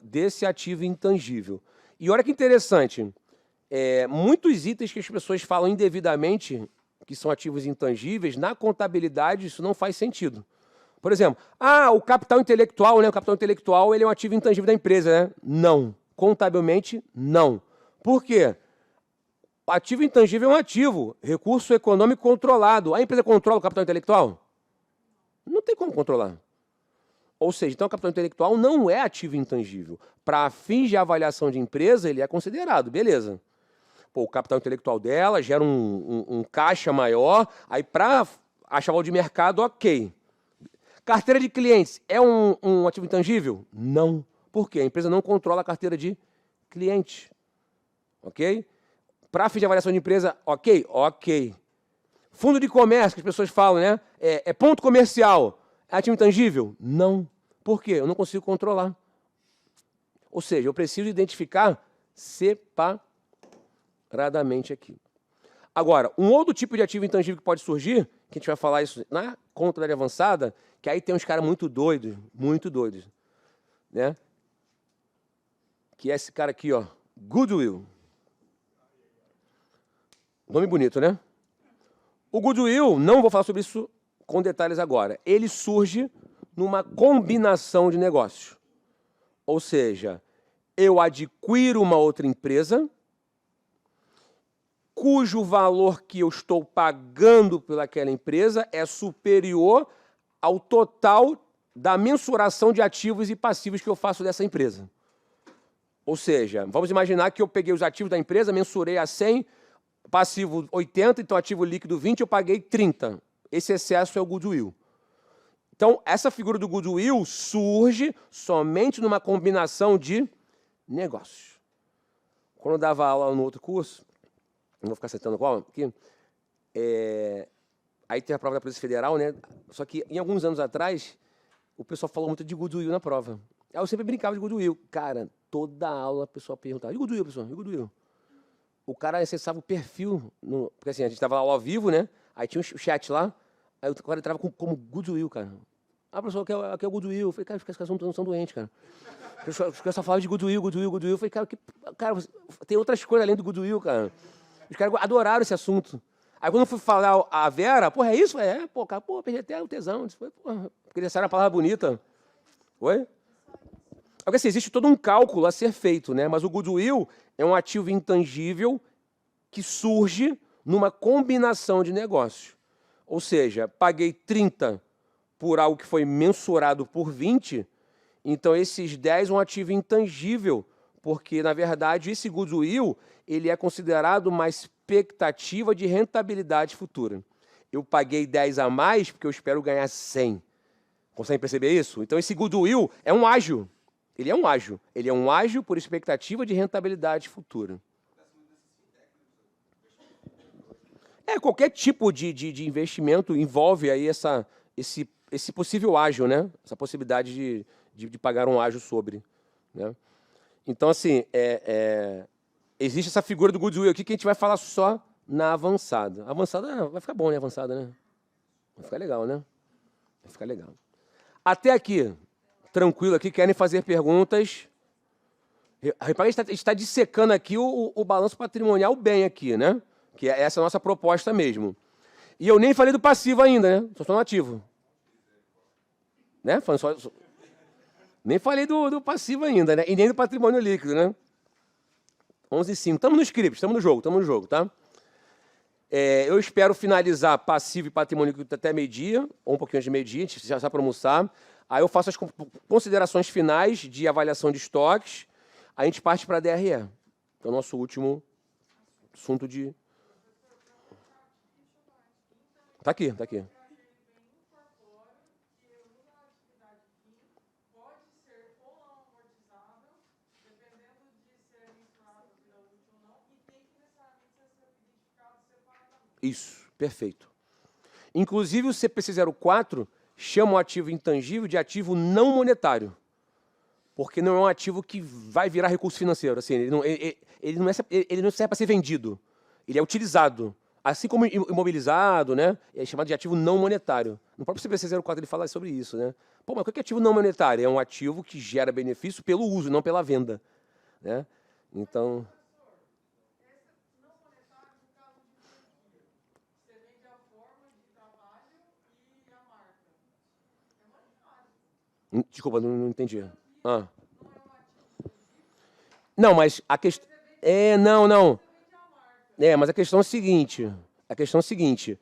desse ativo intangível. E olha que interessante, muitos itens que as pessoas falam indevidamente, que são ativos intangíveis, na contabilidade isso não faz sentido. Por exemplo, o capital intelectual, né? O capital intelectual ele é um ativo intangível da empresa, né? Não. Contabilmente, não. Por quê? Ativo intangível é um ativo, recurso econômico controlado. A empresa controla o capital intelectual? Não tem como controlar. Ou seja, então o capital intelectual não é ativo intangível. Para fins de avaliação de empresa, ele é considerado, beleza. Pô, o capital intelectual dela gera um caixa maior, aí para achar valor de mercado, ok. Carteira de clientes é um ativo intangível? Não. Por quê? A empresa não controla a carteira de clientes. Ok? Para fins de avaliação de empresa, ok? Ok. Fundo de comércio, que as pessoas falam, né? É ponto comercial. É ativo intangível? Não. Por quê? Eu não consigo controlar. Ou seja, eu preciso identificar separadamente aqui. Agora, um outro tipo de ativo intangível que pode surgir, que a gente vai falar isso na contabilidade avançada, que aí tem uns caras muito doidos, né? Que é esse cara aqui, ó, goodwill. Nome bonito, né? O goodwill, não vou falar sobre isso com detalhes agora. Ele surge numa combinação de negócios. Ou seja, eu adquiro uma outra empresa, cujo valor que eu estou pagando pelaquela empresa é superior ao total da mensuração de ativos e passivos que eu faço dessa empresa. Ou seja, vamos imaginar que eu peguei os ativos da empresa, mensurei a 100, passivo 80, então ativo líquido 20, eu paguei 30. Esse excesso é o goodwill. Então, essa figura do goodwill surge somente numa combinação de negócios. Quando eu dava aula no outro curso, não vou ficar citando qual, aqui, aí tem a prova da Polícia Federal, né? Só que, em alguns anos atrás, o pessoal falou muito de goodwill na prova. Aí eu sempre brincava de goodwill. Cara, toda aula o pessoal perguntava, e goodwill, pessoal? E goodwill? O cara acessava o perfil, porque assim, a gente estava lá ao vivo, né? Aí tinha o chat lá, aí o cara entrava como goodwill, cara. Professor, aqui é o goodwill. Eu falei, cara, os caras são doentes, cara. Os caras só falavam de goodwill. Eu falei, cara, tem outras coisas além do goodwill, cara. Os caras adoraram esse assunto. Aí quando eu fui falar a Vera, porra, é isso? Cara, perdi até o tesão. Porra, porque eles acharam a palavra bonita. Oi? Porque assim, existe todo um cálculo a ser feito, né? Mas o goodwill é um ativo intangível que surge numa combinação de negócios. Ou seja, paguei 30 por algo que foi mensurado por 20, então esses 10 é um ativo intangível, porque, na verdade, esse goodwill ele é considerado uma expectativa de rentabilidade futura. Eu paguei 10 a mais porque eu espero ganhar 100. Conseguem perceber isso? Então, esse goodwill é um ágio. Ele é um ágio. Ele é um ágio por expectativa de rentabilidade futura. Qualquer tipo de investimento envolve aí esse possível ágio, né? Essa possibilidade de pagar um ágio sobre. Né? Então, assim, existe essa figura do goodwill aqui que a gente vai falar só na avançada. A avançada vai ficar bom, né? Avançada, né? Vai ficar legal, né? Vai ficar legal. Até aqui, tranquilo aqui, querem fazer perguntas? Repare, a gente está dissecando aqui o balanço patrimonial bem aqui, né? Que é essa a nossa proposta mesmo. E eu nem falei do passivo ainda, né? Só no ativo. Né? Nem falei do passivo ainda, né? E nem do patrimônio líquido, né? 11h05. Estamos no script, estamos no jogo, tá? Eu espero finalizar passivo e patrimônio líquido até meio-dia, ou um pouquinho antes de meio-dia, a gente já está para almoçar. Aí eu faço as considerações finais de avaliação de estoques, a gente parte para a DRE, que é o nosso último assunto de... Tá aqui, tá aqui. Isso, perfeito. Inclusive o CPC 04 chama o ativo intangível de ativo não monetário, porque não é um ativo que vai virar recurso financeiro. Assim, ele não serve para ser vendido, ele é utilizado. Assim como imobilizado, né? É chamado de ativo não monetário. No próprio CPC 04 ele fala sobre isso, né? Pô, mas o que é ativo não monetário? É um ativo que gera benefício pelo uso, não pela venda, né? Então... Desculpa, não entendi. Ah. Não, mas a questão... não. Mas a questão é a seguinte.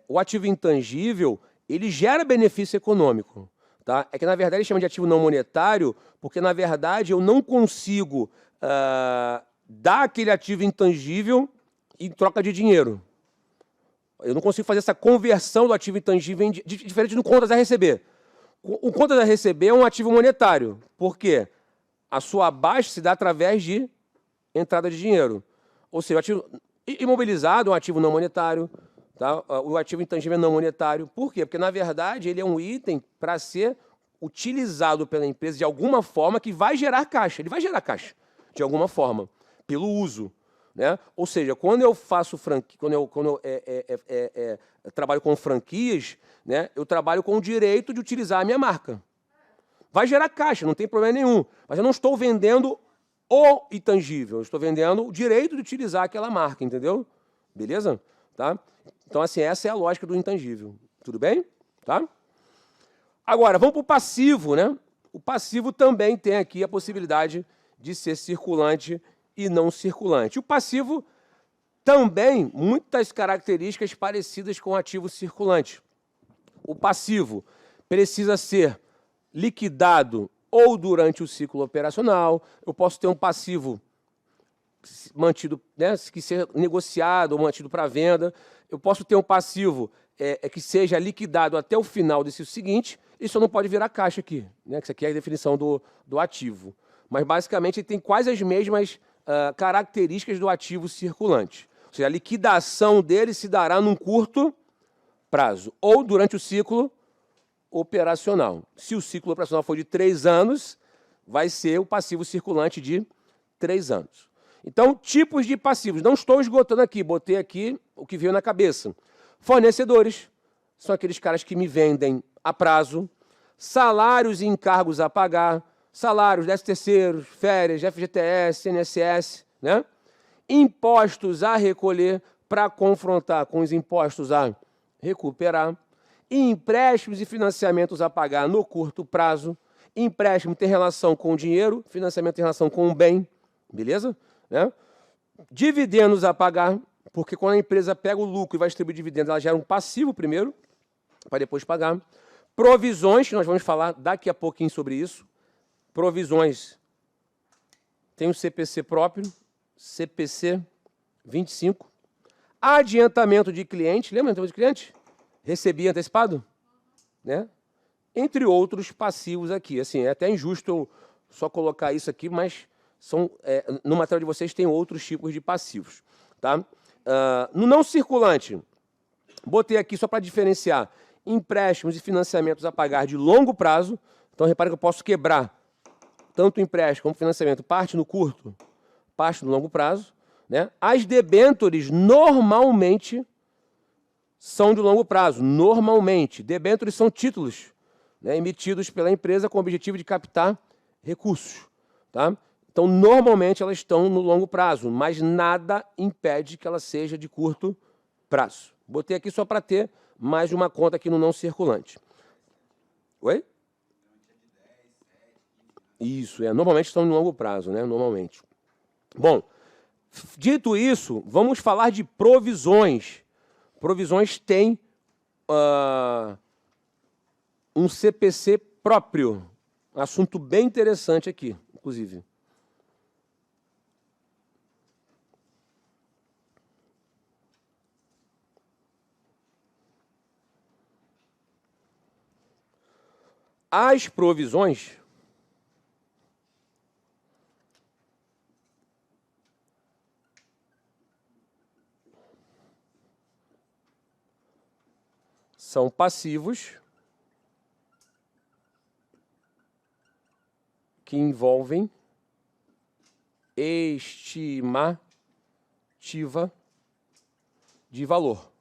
O ativo intangível, ele gera benefício econômico. Tá? É que, na verdade, ele chama de ativo não monetário, porque, na verdade, eu não consigo dar aquele ativo intangível em troca de dinheiro. Eu não consigo fazer essa conversão do ativo intangível diferente do contas a receber. O contas a receber é um ativo monetário. Por quê? A sua baixa se dá através de entrada de dinheiro. Ou seja, o ativo imobilizado é um ativo não monetário, tá? O ativo intangível é não monetário. Por quê? Porque, na verdade, ele é um item para ser utilizado pela empresa de alguma forma que vai gerar caixa. Ele vai gerar caixa, de alguma forma, pelo uso. Né? Ou seja, quando eu faço franquia, quando eu trabalho com franquias, né, eu trabalho com o direito de utilizar a minha marca. Vai gerar caixa, não tem problema nenhum. Mas eu não estou vendendo o intangível, eu estou vendendo o direito de utilizar aquela marca, entendeu? Beleza? Tá? Então, assim, essa é a lógica do intangível. Tudo bem? Tá? Agora, vamos para o passivo, né? O passivo também tem aqui a possibilidade de ser circulante e não circulante. O passivo também, muitas características parecidas com o ativo circulante. O passivo precisa ser liquidado ou durante o ciclo operacional. Eu posso ter um passivo mantido, né, que seja negociado ou mantido para venda. Eu posso ter um passivo que seja liquidado até o final desse seguinte. Isso não pode virar caixa aqui, né, que isso aqui é a definição do ativo. Mas, basicamente, ele tem quase as mesmas características do ativo circulante. Ou seja, a liquidação dele se dará num curto prazo ou durante o ciclo operacional. Se o ciclo operacional for de 3 anos, vai ser o passivo circulante de 3 anos. Então, tipos de passivos. Não estou esgotando aqui, botei aqui o que veio na cabeça. Fornecedores, são aqueles caras que me vendem a prazo. Salários e encargos a pagar. Salários, 13º, férias, FGTS, INSS, né? Impostos a recolher para confrontar com os impostos a recuperar. Empréstimos e financiamentos a pagar no curto prazo. Empréstimo tem relação com o dinheiro, financiamento tem relação com o bem, beleza? Né? Dividendos a pagar, porque quando a empresa pega o lucro e vai distribuir dividendos, ela gera um passivo primeiro, para depois pagar. Provisões, que nós vamos falar daqui a pouquinho sobre isso. Provisões, tem o CPC próprio, CPC 25. Adiantamento de cliente, lembra adiantamento de cliente? Recebia antecipado? Né? Entre outros passivos aqui. Assim, é até injusto eu só colocar isso aqui, mas no material de vocês tem outros tipos de passivos. Tá? No não circulante, botei aqui só para diferenciar empréstimos e financiamentos a pagar de longo prazo. Então, repare que eu posso quebrar tanto o empréstimo como o financiamento, parte no curto, parte no longo prazo. Né? As debêntures, normalmente, são de longo prazo. Normalmente. Debêntures são títulos, né, emitidos pela empresa com o objetivo de captar recursos. Tá? Então, normalmente, elas estão no longo prazo, mas nada impede que ela seja de curto prazo. Botei aqui só para ter mais uma conta aqui no não circulante. Oi? Isso, normalmente estão no longo prazo, né? Normalmente. Bom, dito isso, vamos falar de provisões. Provisões têm um CPC próprio. Assunto bem interessante aqui, inclusive. As provisões são passivos que envolvem estimativa de valor.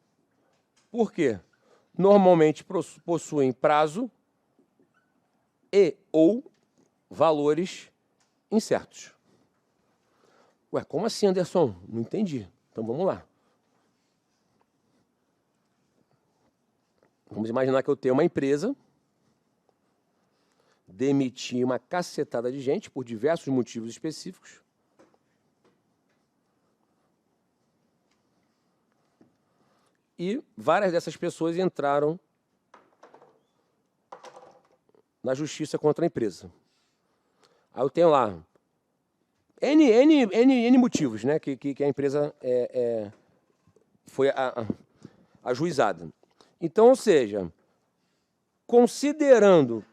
Por quê? Normalmente possuem prazo e ou valores incertos. Ué, como assim, Anderson? Não entendi. Então vamos lá. Vamos imaginar que eu tenho uma empresa, demiti uma cacetada de gente por diversos motivos específicos. E várias dessas pessoas entraram na justiça contra a empresa. Aí eu tenho lá N motivos, né, que a empresa foi ajuizada. Então, ou seja, considerando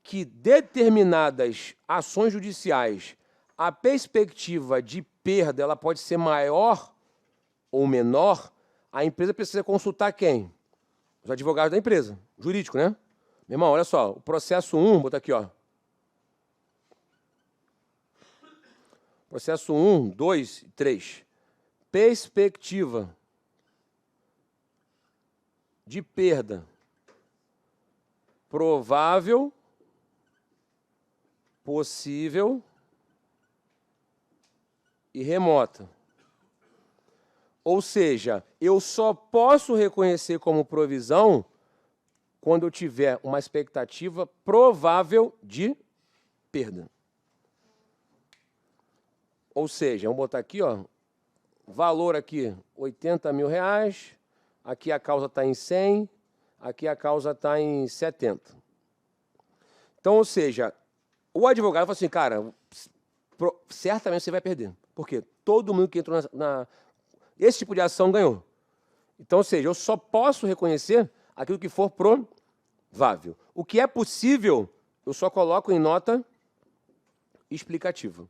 que determinadas ações judiciais, a perspectiva de perda ela pode ser maior ou menor, a empresa precisa consultar quem? Os advogados da empresa, jurídico, né? Meu irmão, olha só, o processo 1, vou botar aqui, ó. Processo 1, 2 e 3. Perspectiva de perda provável, possível e remota. Ou seja, eu só posso reconhecer como provisão quando eu tiver uma expectativa provável de perda. Ou seja, vamos botar aqui, ó, valor aqui, R$80 mil, aqui a causa está em 100, aqui a causa está em 70. Então, ou seja, o advogado fala assim, cara, certamente você vai perder. Por quê? Todo mundo que entrou esse tipo de ação ganhou. Então, ou seja, eu só posso reconhecer aquilo que for provável. O que é possível, eu só coloco em nota explicativa.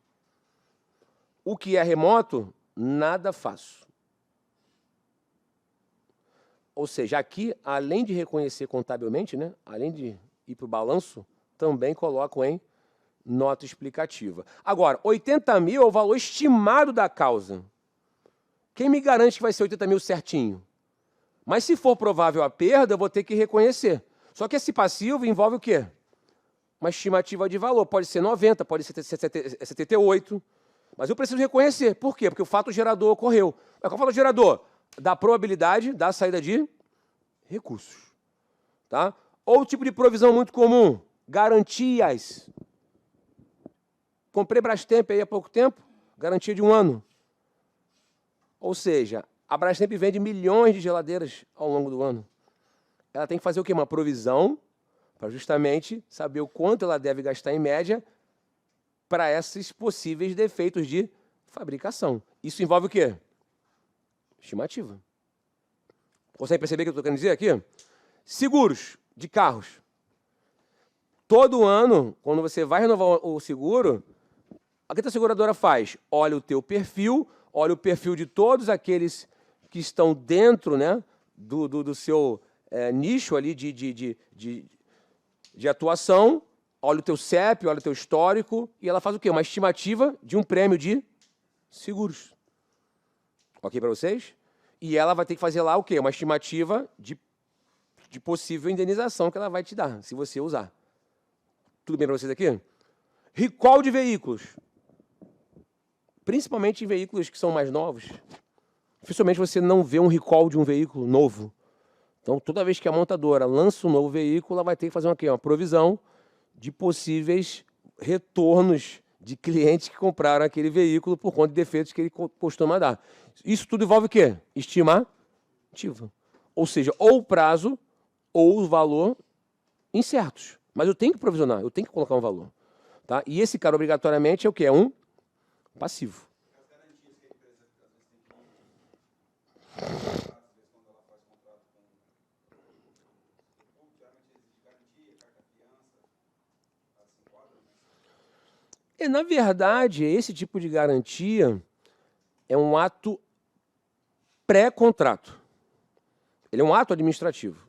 O que é remoto, nada faço. Ou seja, aqui, além de reconhecer contabilmente, né, além de ir para o balanço, também coloco em nota explicativa. Agora, 80 mil é o valor estimado da causa. Quem me garante que vai ser 80 mil certinho? Mas se for provável a perda, eu vou ter que reconhecer. Só que esse passivo envolve o quê? Uma estimativa de valor. Pode ser 90, pode ser 78. Mas eu preciso reconhecer. Por quê? Porque o fato gerador ocorreu. Qual é o fato gerador? Da probabilidade da saída de recursos. Tá? Ou tipo de provisão muito comum, garantias. Comprei Brastemp aí há pouco tempo, garantia de 1 ano. Ou seja, a Brastemp vende milhões de geladeiras ao longo do ano. Ela tem que fazer o quê? Uma provisão para justamente saber o quanto ela deve gastar em média para esses possíveis defeitos de fabricação. Isso envolve o quê? Estimativa. Consegue perceber o que eu estou querendo dizer aqui? Seguros de carros. Todo ano, quando você vai renovar o seguro, o que a seguradora faz? Olha o teu perfil, olha o perfil de todos aqueles que estão dentro, né, do seu nicho ali de atuação, olha o teu CEP, olha o teu histórico, e ela faz o quê? Uma estimativa de um prêmio de seguros. Ok para vocês? E ela vai ter que fazer lá o quê? Uma estimativa de possível indenização que ela vai te dar, se você usar. Tudo bem para vocês aqui? Recall de veículos. Principalmente em veículos que são mais novos. Dificilmente você não vê um recall de um veículo novo. Então, toda vez que a montadora lança um novo veículo, ela vai ter que fazer uma provisão de possíveis retornos de clientes que compraram aquele veículo por conta de defeitos que ele costuma dar. Isso tudo envolve o quê? Estimativa. Ou seja, ou o prazo ou o valor incertos. Mas eu tenho que provisionar, eu tenho que colocar um valor. Tá? E esse cara, obrigatoriamente, é o quê? É um passivo. As garantias que a empresa às vezes tem que às vezes quando ela faz contrato com o público, geralmente exige garantia, carta fiança, assim quadra, né? Na verdade, esse tipo de garantia é um ato pré-contrato. Ele é um ato administrativo.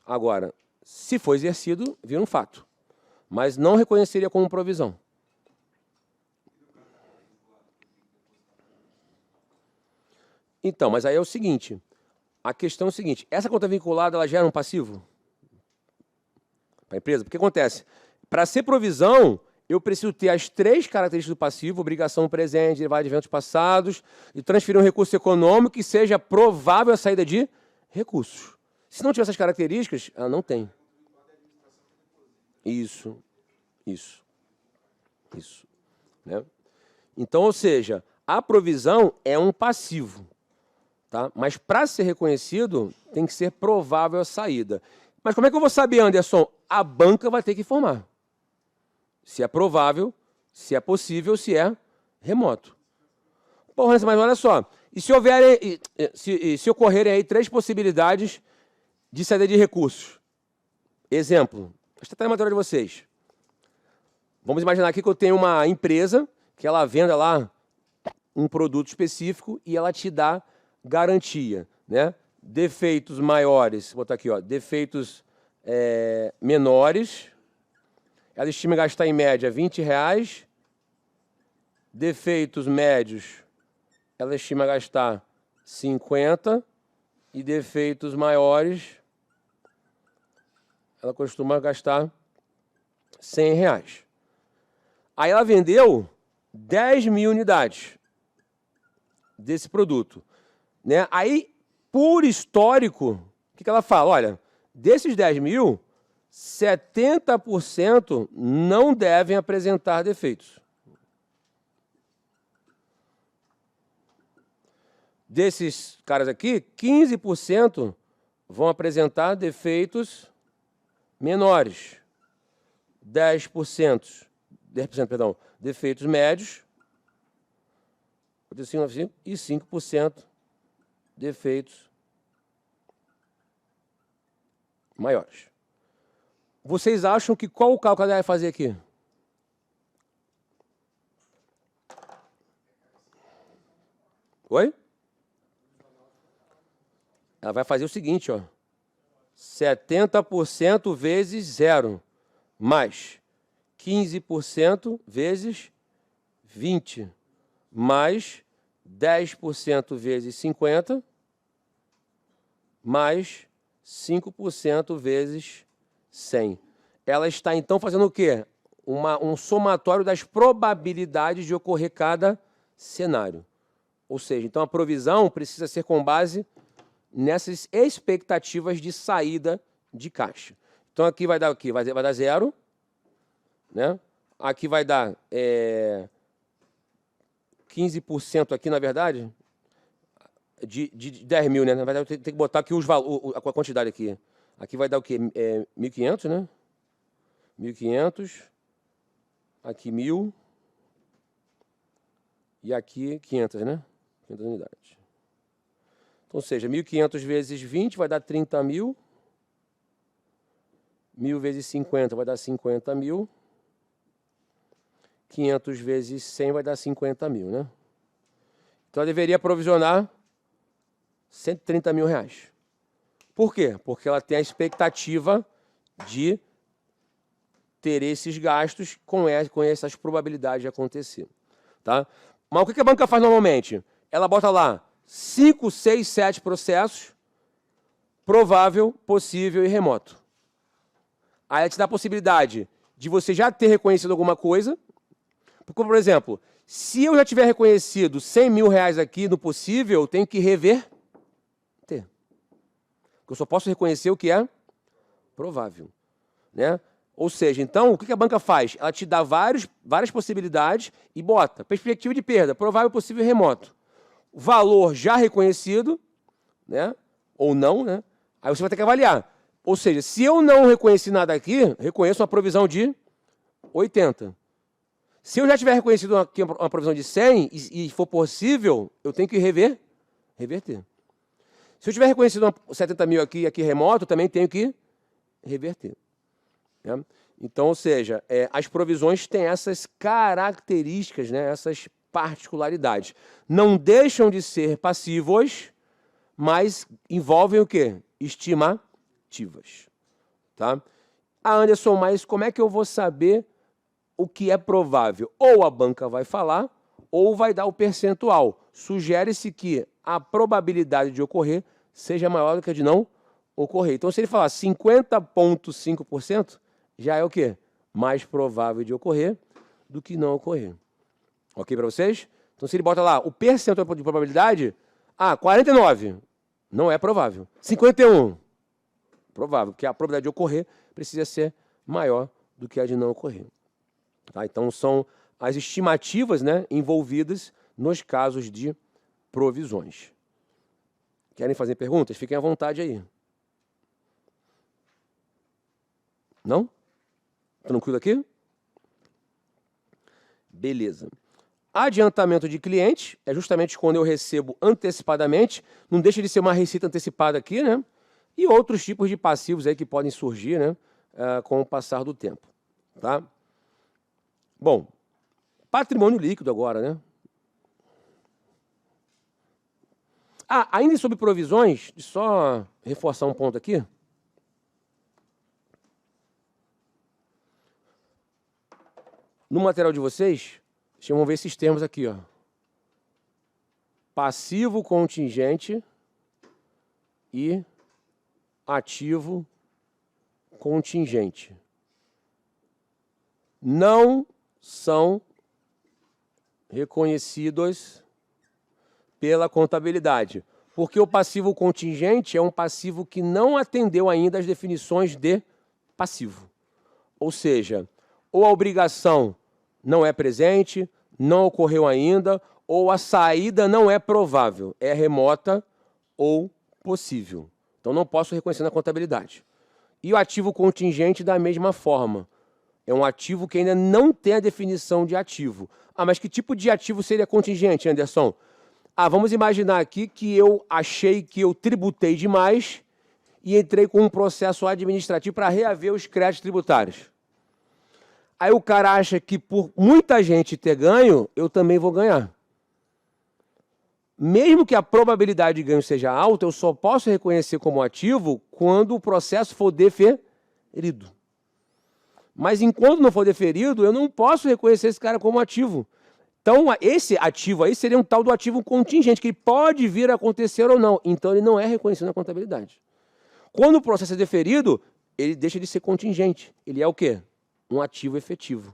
Agora, se for exercido, vira um fato. Mas não reconheceria como provisão. Então, mas aí é o seguinte, a questão é o seguinte, essa conta vinculada, ela gera um passivo para a empresa? Porque acontece, para ser provisão, eu preciso ter as 3 características do passivo, obrigação presente, derivada de eventos passados, e transferir um recurso econômico que seja provável a saída de recursos. Se não tiver essas características, ela não tem. Isso. Né? Então, ou seja, a provisão é um passivo. Tá? Mas para ser reconhecido, tem que ser provável a saída. Mas como é que eu vou saber, Anderson? A banca vai ter que informar. Se é provável, se é possível, se é remoto. Pô, Anderson, mas olha só. E se ocorrerem aí 3 possibilidades de saída de recursos? Exemplo. Está até na matéria de vocês. Vamos imaginar aqui que eu tenho uma empresa que ela venda lá um produto específico e ela te dá garantia, né? Defeitos maiores, vou botar aqui, ó, defeitos menores, ela estima gastar em média R$20, defeitos médios, ela estima gastar 50 e defeitos maiores, ela costuma gastar R$100. Aí ela vendeu 10.000 unidades desse produto. Né? Aí, por histórico, o que ela fala? Olha, desses 10.000, 70% não devem apresentar defeitos. Desses caras aqui, 15% vão apresentar defeitos menores. 10%, defeitos médios. E 5% defeitos maiores. Vocês acham que qual o cálculo ela vai fazer aqui? Oi? Ela vai fazer o seguinte, ó. 70% vezes 0, mais 15% vezes 20, mais 10% vezes 50, mais 5% vezes 100. Ela está, então, fazendo o quê? Um somatório das probabilidades de ocorrer cada cenário. Ou seja, então a provisão precisa ser com base nessas expectativas de saída de caixa. Então aqui vai dar o quê? Vai dar 0, né? Aqui vai dar 15% aqui, na verdade, de 10.000, né? Na verdade, eu tenho que botar aqui a quantidade aqui. Aqui vai dar o quê? 1.500, né? 1.500, aqui 1.000 e aqui 500, né? 500 unidades. Então, ou seja, 1.500 vezes 20 vai dar 30.000. 1.000 vezes 50 vai dar 50.000. 500 vezes 100 vai dar 50.000, né? Então, eu deveria provisionar R$130.000. Por quê? Porque ela tem a expectativa de ter esses gastos com essas probabilidades de acontecer. Tá? Mas o que a banca faz normalmente? Ela bota lá 5, 6, 7 processos, provável, possível e remoto. Aí ela te dá a possibilidade de você já ter reconhecido alguma coisa. Porque, por exemplo, se eu já tiver reconhecido R$100.000 aqui no possível, eu tenho que reverter. Porque eu só posso reconhecer o que é provável. Né? Ou seja, então, o que a banca faz? Ela te dá várias possibilidades e bota perspectiva de perda, provável, possível e remoto. Valor já reconhecido, né? Ou não, né? Aí você vai ter que avaliar. Ou seja, se eu não reconheci nada aqui, reconheço uma provisão de 80. Se eu já tiver reconhecido aqui uma provisão de 100 e for possível, eu tenho que reverter. Se eu tiver reconhecido 70 mil aqui remoto, eu também tenho que reverter. Né? Então, ou seja, as provisões têm essas características, né, essas particularidades. Não deixam de ser passivos, mas envolvem o quê? Estimativas. Tá? Anderson, mas como é que eu vou saber o que é provável? Ou a banca vai falar, ou vai dar o percentual. Sugere-se que a probabilidade de ocorrer seja maior do que a de não ocorrer. Então, se ele falar 50,5%, já é o quê? Mais provável de ocorrer do que não ocorrer. Ok para vocês? Então, se ele bota lá o percentual de probabilidade, 49, não é provável. 51, provável, porque a probabilidade de ocorrer precisa ser maior do que a de não ocorrer. Tá? Então, são as estimativas, né, envolvidas nos casos de provisões. Querem fazer perguntas? Fiquem à vontade aí. Não? Tranquilo aqui? Beleza. Adiantamento de cliente é justamente quando eu recebo antecipadamente, não deixa de ser uma receita antecipada aqui, né? E outros tipos de passivos aí que podem surgir, né, com o passar do tempo. Tá? Bom, patrimônio líquido agora, né? Ainda sobre provisões, só reforçar um ponto aqui. No material de vocês, vamos ver esses termos aqui, ó. Passivo contingente e ativo contingente. Não são reconhecidos pela contabilidade, porque o passivo contingente é um passivo que não atendeu ainda às definições de passivo. Ou seja, ou a obrigação não é presente, não ocorreu ainda, ou a saída não é provável, é remota ou possível. Então, não posso reconhecer na contabilidade. E o ativo contingente da mesma forma. É um ativo que ainda não tem a definição de ativo. Mas que tipo de ativo seria contingente, Anderson? Vamos imaginar aqui que eu achei que eu tributei demais e entrei com um processo administrativo para reaver os créditos tributários. Aí o cara acha que por muita gente ter ganho, eu também vou ganhar. Mesmo que a probabilidade de ganho seja alta, eu só posso reconhecer como ativo quando o processo for deferido. Mas enquanto não for deferido, eu não posso reconhecer esse cara como ativo. Então, esse ativo aí seria um tal do ativo contingente, que pode vir a acontecer ou não. Então, ele não é reconhecido na contabilidade. Quando o processo é deferido, ele deixa de ser contingente. Ele é o quê? Um ativo efetivo.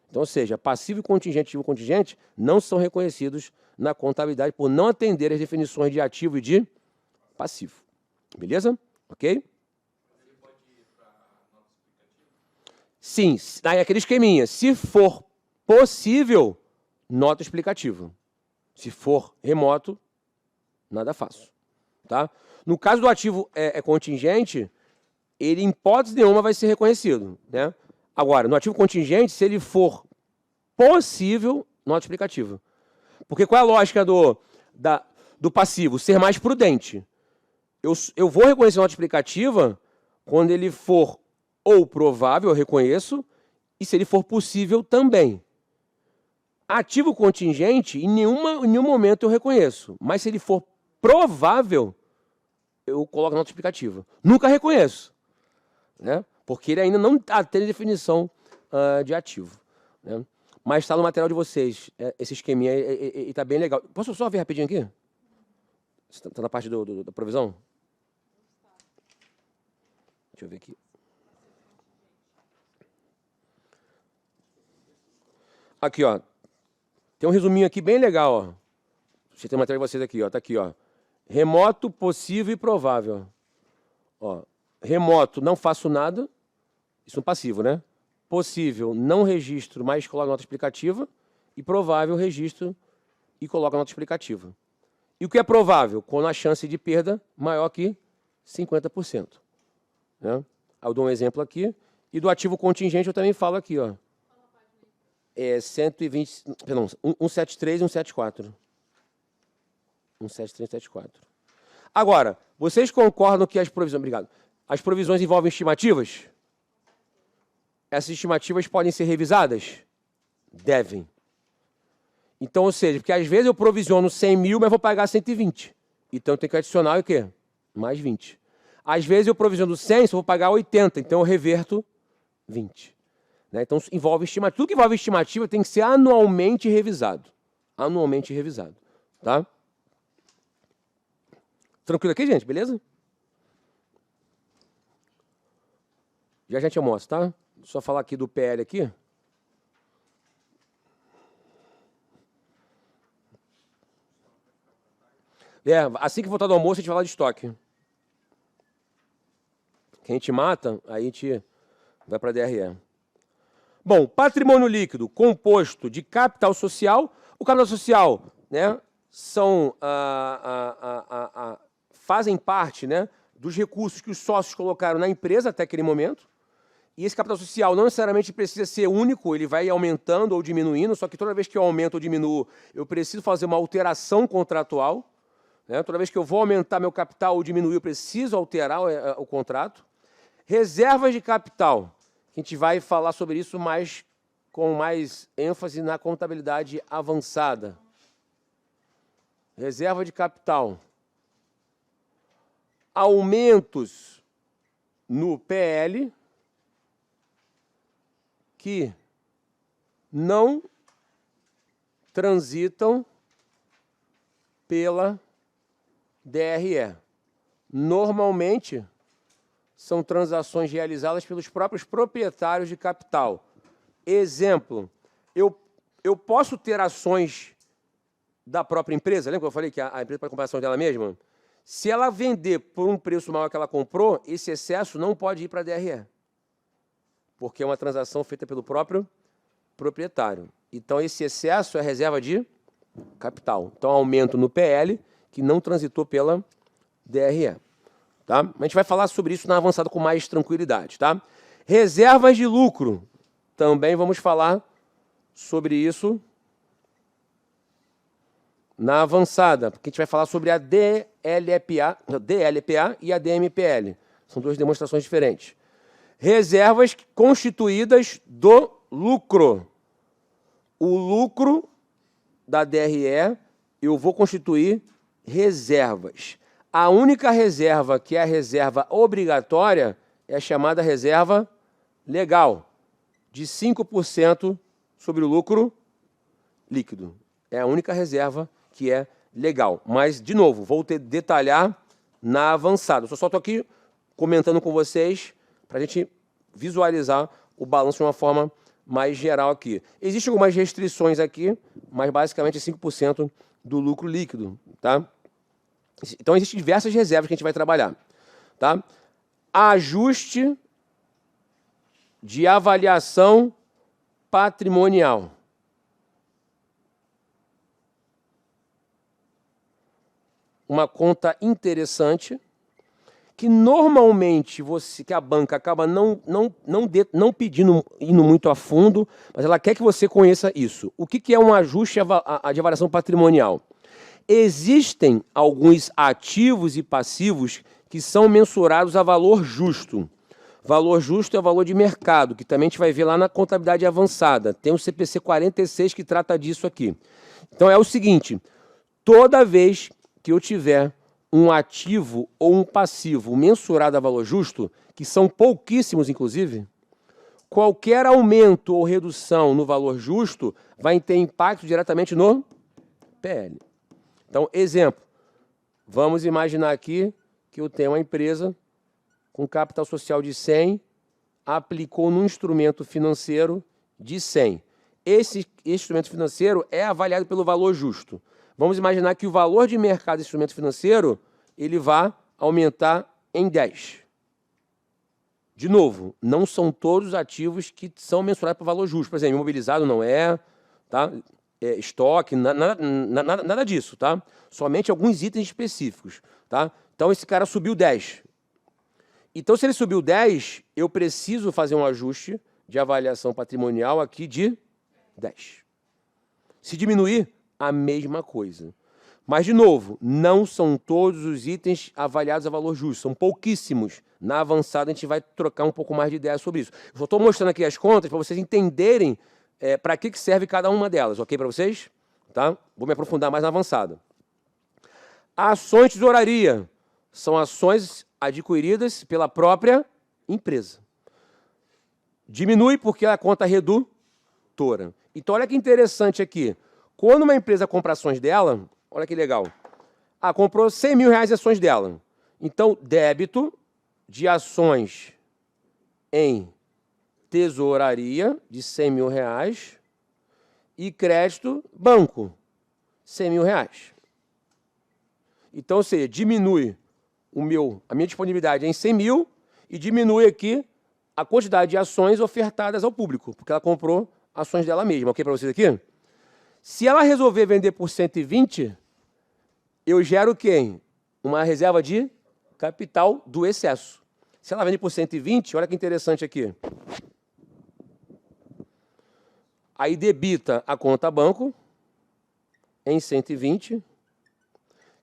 Então, ou seja, passivo e contingente, ativo e contingente não são reconhecidos na contabilidade por não atender as definições de ativo e de passivo. Beleza? Ok? Sim, aí aquele esqueminha. Se for possível, nota explicativa. Se for remoto, nada faço. Tá? No caso do ativo contingente, ele em hipótese nenhuma vai ser reconhecido. Né? Agora, no ativo contingente, se ele for possível, nota explicativa. Porque qual é a lógica do passivo? Ser mais prudente. Eu vou reconhecer nota explicativa quando ele for ou provável, eu reconheço, e se ele for possível, também. Ativo contingente, em nenhum momento eu reconheço. Mas se ele for provável, eu coloco nota explicativa. Nunca reconheço. Né? Porque ele ainda não tem definição de ativo. Né? Mas está no material de vocês, esse esqueminha, e está bem legal. Posso só ver rapidinho aqui? Está na parte da provisão? Deixa eu ver aqui. Aqui, ó. Tem um resuminho aqui bem legal, ó. Você tem o material de vocês aqui, ó. Tá aqui, ó. Remoto, possível e provável. Ó. Remoto, não faço nada. Isso é um passivo, né? Possível, não registro, mas coloco nota explicativa. E provável, registro e coloco nota explicativa. E o que é provável? Quando a chance de perda maior que 50%. né? Eu dou um exemplo aqui. E do ativo contingente eu também falo aqui, ó. 120, perdão, 173 e 174. 173 e 174. Agora, vocês concordam que as provisões... Obrigado. As provisões envolvem estimativas? Essas estimativas podem ser revisadas? Devem. Então, ou seja, porque às vezes eu provisiono 100 mil, mas vou pagar 120. Então eu tenho que adicionar o quê? Mais 20. Às vezes eu provisiono 100, só vou pagar 80, então eu reverto 20. Né? Então envolve estimativa. Tudo que envolve estimativa tem que ser anualmente revisado. Anualmente revisado. Tá? Tranquilo aqui, gente? Beleza? Já a gente almoça, tá? Só falar aqui do PL aqui. Assim que voltar do almoço, a gente vai falar de estoque. Que a gente mata, aí a gente vai para a DRE. Bom, patrimônio líquido composto de capital social. O capital social, né, fazem parte, né, dos recursos que os sócios colocaram na empresa até aquele momento. E esse capital social não necessariamente precisa ser único, ele vai aumentando ou diminuindo, só que toda vez que eu aumento ou diminuo, eu preciso fazer uma alteração contratual. Né? Toda vez que eu vou aumentar meu capital ou diminuir, eu preciso alterar o contrato. Reservas de capital. A gente vai falar sobre isso com mais ênfase na contabilidade avançada. Reserva de capital. Aumentos no PL que não transitam pela DRE. Normalmente, são transações realizadas pelos próprios proprietários de capital. Exemplo, eu posso ter ações da própria empresa, lembra que eu falei que a empresa pode comprar ação dela mesma? Se ela vender por um preço maior que ela comprou, esse excesso não pode ir para a DRE, porque é uma transação feita pelo próprio proprietário. Então, esse excesso é reserva de capital. Então, aumento no PL que não transitou pela DRE. Tá? A gente vai falar sobre isso na avançada com mais tranquilidade. Tá? Reservas de lucro. Também vamos falar sobre isso na avançada, porque a gente vai falar sobre a DLPA e a DMPL. São duas demonstrações diferentes. Reservas constituídas do lucro. O lucro da DRE, eu vou constituir reservas. A única reserva que é a reserva obrigatória é a chamada reserva legal, de 5% sobre o lucro líquido. É a única reserva que é legal. Mas, de novo, vou detalhar na avançada. Eu só estou aqui comentando com vocês para a gente visualizar o balanço de uma forma mais geral aqui. Existem algumas restrições aqui, mas basicamente é 5% do lucro líquido. Tá? Então, existem diversas reservas que a gente vai trabalhar. Tá? Ajuste de avaliação patrimonial. Uma conta interessante, que normalmente que a banca acaba não pedindo, indo muito a fundo, mas ela quer que você conheça isso. O que é um ajuste de avaliação patrimonial? Existem alguns ativos e passivos que são mensurados a valor justo. Valor justo é o valor de mercado, que também a gente vai ver lá na contabilidade avançada. Tem o CPC 46 que trata disso aqui. Então é o seguinte, toda vez que eu tiver um ativo ou um passivo mensurado a valor justo, que são pouquíssimos, inclusive, qualquer aumento ou redução no valor justo vai ter impacto diretamente no PL. Então, exemplo, vamos imaginar aqui que eu tenho uma empresa com capital social de 100, aplicou num instrumento financeiro de 100. Esse instrumento financeiro é avaliado pelo valor justo. Vamos imaginar que o valor de mercado desse instrumento financeiro ele vai aumentar em 10. De novo, não são todos os ativos que são mensurados por valor justo. Por exemplo, imobilizado não é, tá? Estoque, nada disso. Tá? Somente alguns itens específicos. Tá? Então, esse cara subiu 10. Então, se ele subiu 10, eu preciso fazer um ajuste de avaliação patrimonial aqui de 10. Se diminuir, a mesma coisa. Mas, de novo, não são todos os itens avaliados a valor justo, são pouquíssimos. Na avançada, a gente vai trocar um pouco mais de ideia sobre isso. Eu só estou mostrando aqui as contas para vocês entenderem para que serve cada uma delas, ok para vocês? Tá? Vou me aprofundar mais na avançada. Ações de tesouraria são ações adquiridas pela própria empresa. Diminui porque é a conta redutora. Então, olha que interessante aqui. Quando uma empresa compra ações dela, olha que legal. Comprou 100 mil reais de ações dela. Então, débito de ações em tesouraria de 100 mil reais e crédito banco, 100 mil reais. Então, ou seja, diminui a minha disponibilidade em 100 mil e diminui aqui a quantidade de ações ofertadas ao público, porque ela comprou ações dela mesma. Ok para vocês aqui? Se ela resolver vender por 120, eu gero quem? Uma reserva de capital do excesso. Se ela vende por 120, olha que interessante aqui. Aí debita a conta banco em 120,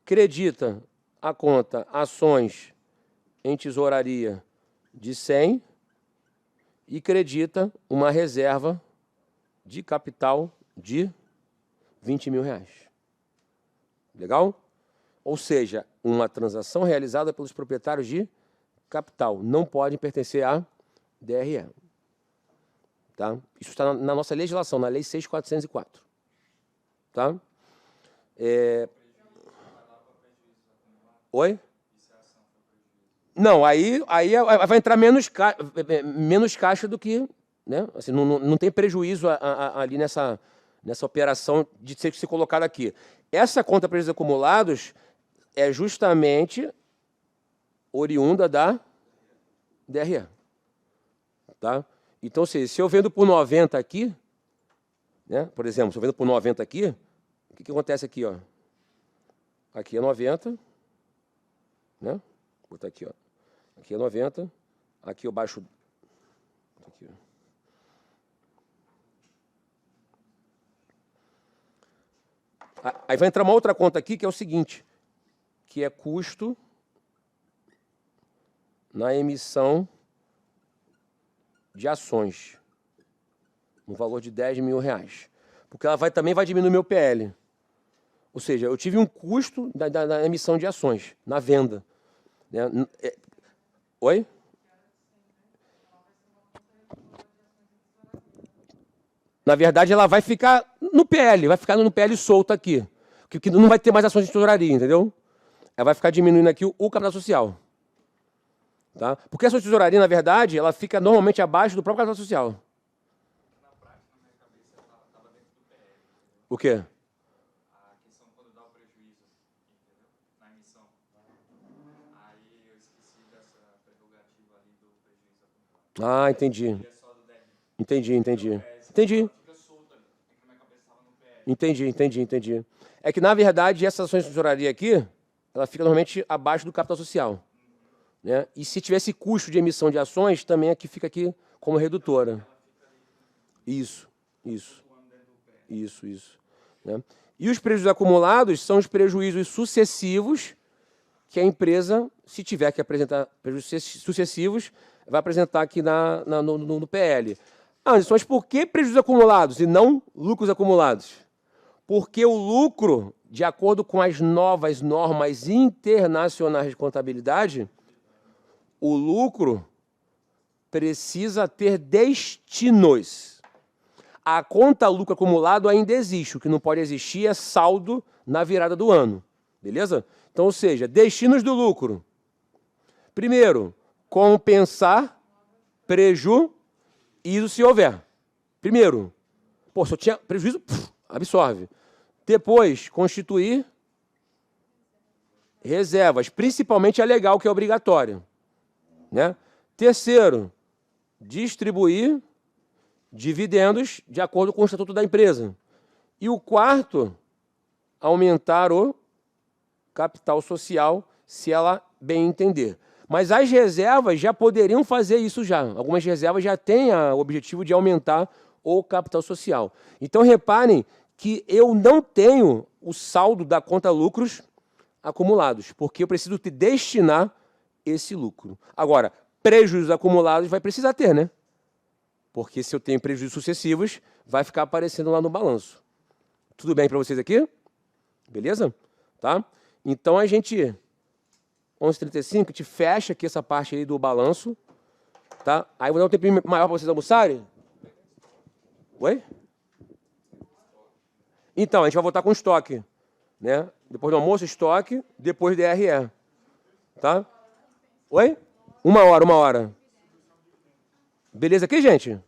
credita a conta ações em tesouraria de 100 e credita uma reserva de capital de 20 mil reais. Legal? Ou seja, uma transação realizada pelos proprietários de capital. Não pode pertencer a DRE. Tá? Isso está na nossa legislação, na Lei 6.404. Tá? Oi? Não, aí vai entrar menos caixa do que... Né? Assim, não tem prejuízo ali nessa operação de ser colocado aqui. Essa conta prejuízos acumulados é justamente oriunda da DRE. Tá? Então, se eu vendo por 90 aqui, né? Por exemplo, se eu vendo por 90 aqui, o que acontece aqui? Ó? Aqui é 90, né? Vou botar aqui, ó. Aqui é 90, aqui eu baixo... Aqui, ó. Aí vai entrar uma outra conta aqui, que é o seguinte, que é custo na emissão de ações, no valor de 10 mil reais. Porque ela também vai diminuir meu PL. Ou seja, eu tive um custo da emissão de ações, na venda. Né? Oi? Na verdade, ela vai ficar no PL, vai ficar no PL solto aqui. Que não vai ter mais ações de tesouraria, entendeu? Ela vai ficar diminuindo aqui o capital social. Tá? Porque a ação de tesouraria, na verdade, ela fica normalmente abaixo do próprio capital social. Na prática, na minha cabeça, estava dentro do PL. O quê? A questão quando dá o prejuízo, entendeu? Na emissão. Aí eu esqueci dessa prerrogativa ali do prejuízo acumulado. Entendi. É só do DRE. Entendi. Fica solto ali. Na minha cabeça estava no PL. Entendi. É que, na verdade, essas ações de tesouraria aqui, ela fica normalmente abaixo do capital social. Né? E se tivesse custo de emissão de ações, também aqui fica aqui como redutora. Isso. Né? E os prejuízos acumulados são os prejuízos sucessivos que a empresa, se tiver que apresentar prejuízos sucessivos, vai apresentar aqui no PL. Anderson, mas por que prejuízos acumulados e não lucros acumulados? Porque o lucro, de acordo com as novas normas internacionais de contabilidade, o lucro precisa ter destinos. A conta lucro acumulado ainda existe. O que não pode existir é saldo na virada do ano. Beleza? Então, ou seja, destinos do lucro. Primeiro, compensar prejuízo se houver. Primeiro, se eu tinha prejuízo, absorve. Depois, constituir reservas, principalmente a legal, que é obrigatória. Né? Terceiro, distribuir dividendos de acordo com o estatuto da empresa. E o quarto, aumentar o capital social, se ela bem entender. Mas as reservas já poderiam fazer isso já. Algumas reservas já têm o objetivo de aumentar o capital social. Então, reparem que eu não tenho o saldo da conta lucros acumulados, porque eu preciso destinar esse lucro. Agora, prejuízos acumulados vai precisar ter, né? Porque se eu tenho prejuízos sucessivos, vai ficar aparecendo lá no balanço. Tudo bem para vocês aqui? Beleza? Tá? Então, a gente... 11h35, a gente fecha aqui essa parte aí do balanço. Tá? Aí eu vou dar um tempinho maior para vocês almoçarem. Oi? Então, a gente vai voltar com estoque. Né? Depois do almoço, estoque. Depois DRE. Tá? Oi? 1 hora. Beleza aqui, gente?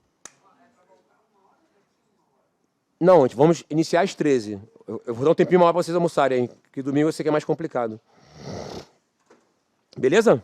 Não, gente, vamos iniciar às 13h. Eu vou dar um tempinho maior para vocês almoçarem, que domingo eu sei que é mais complicado. Beleza?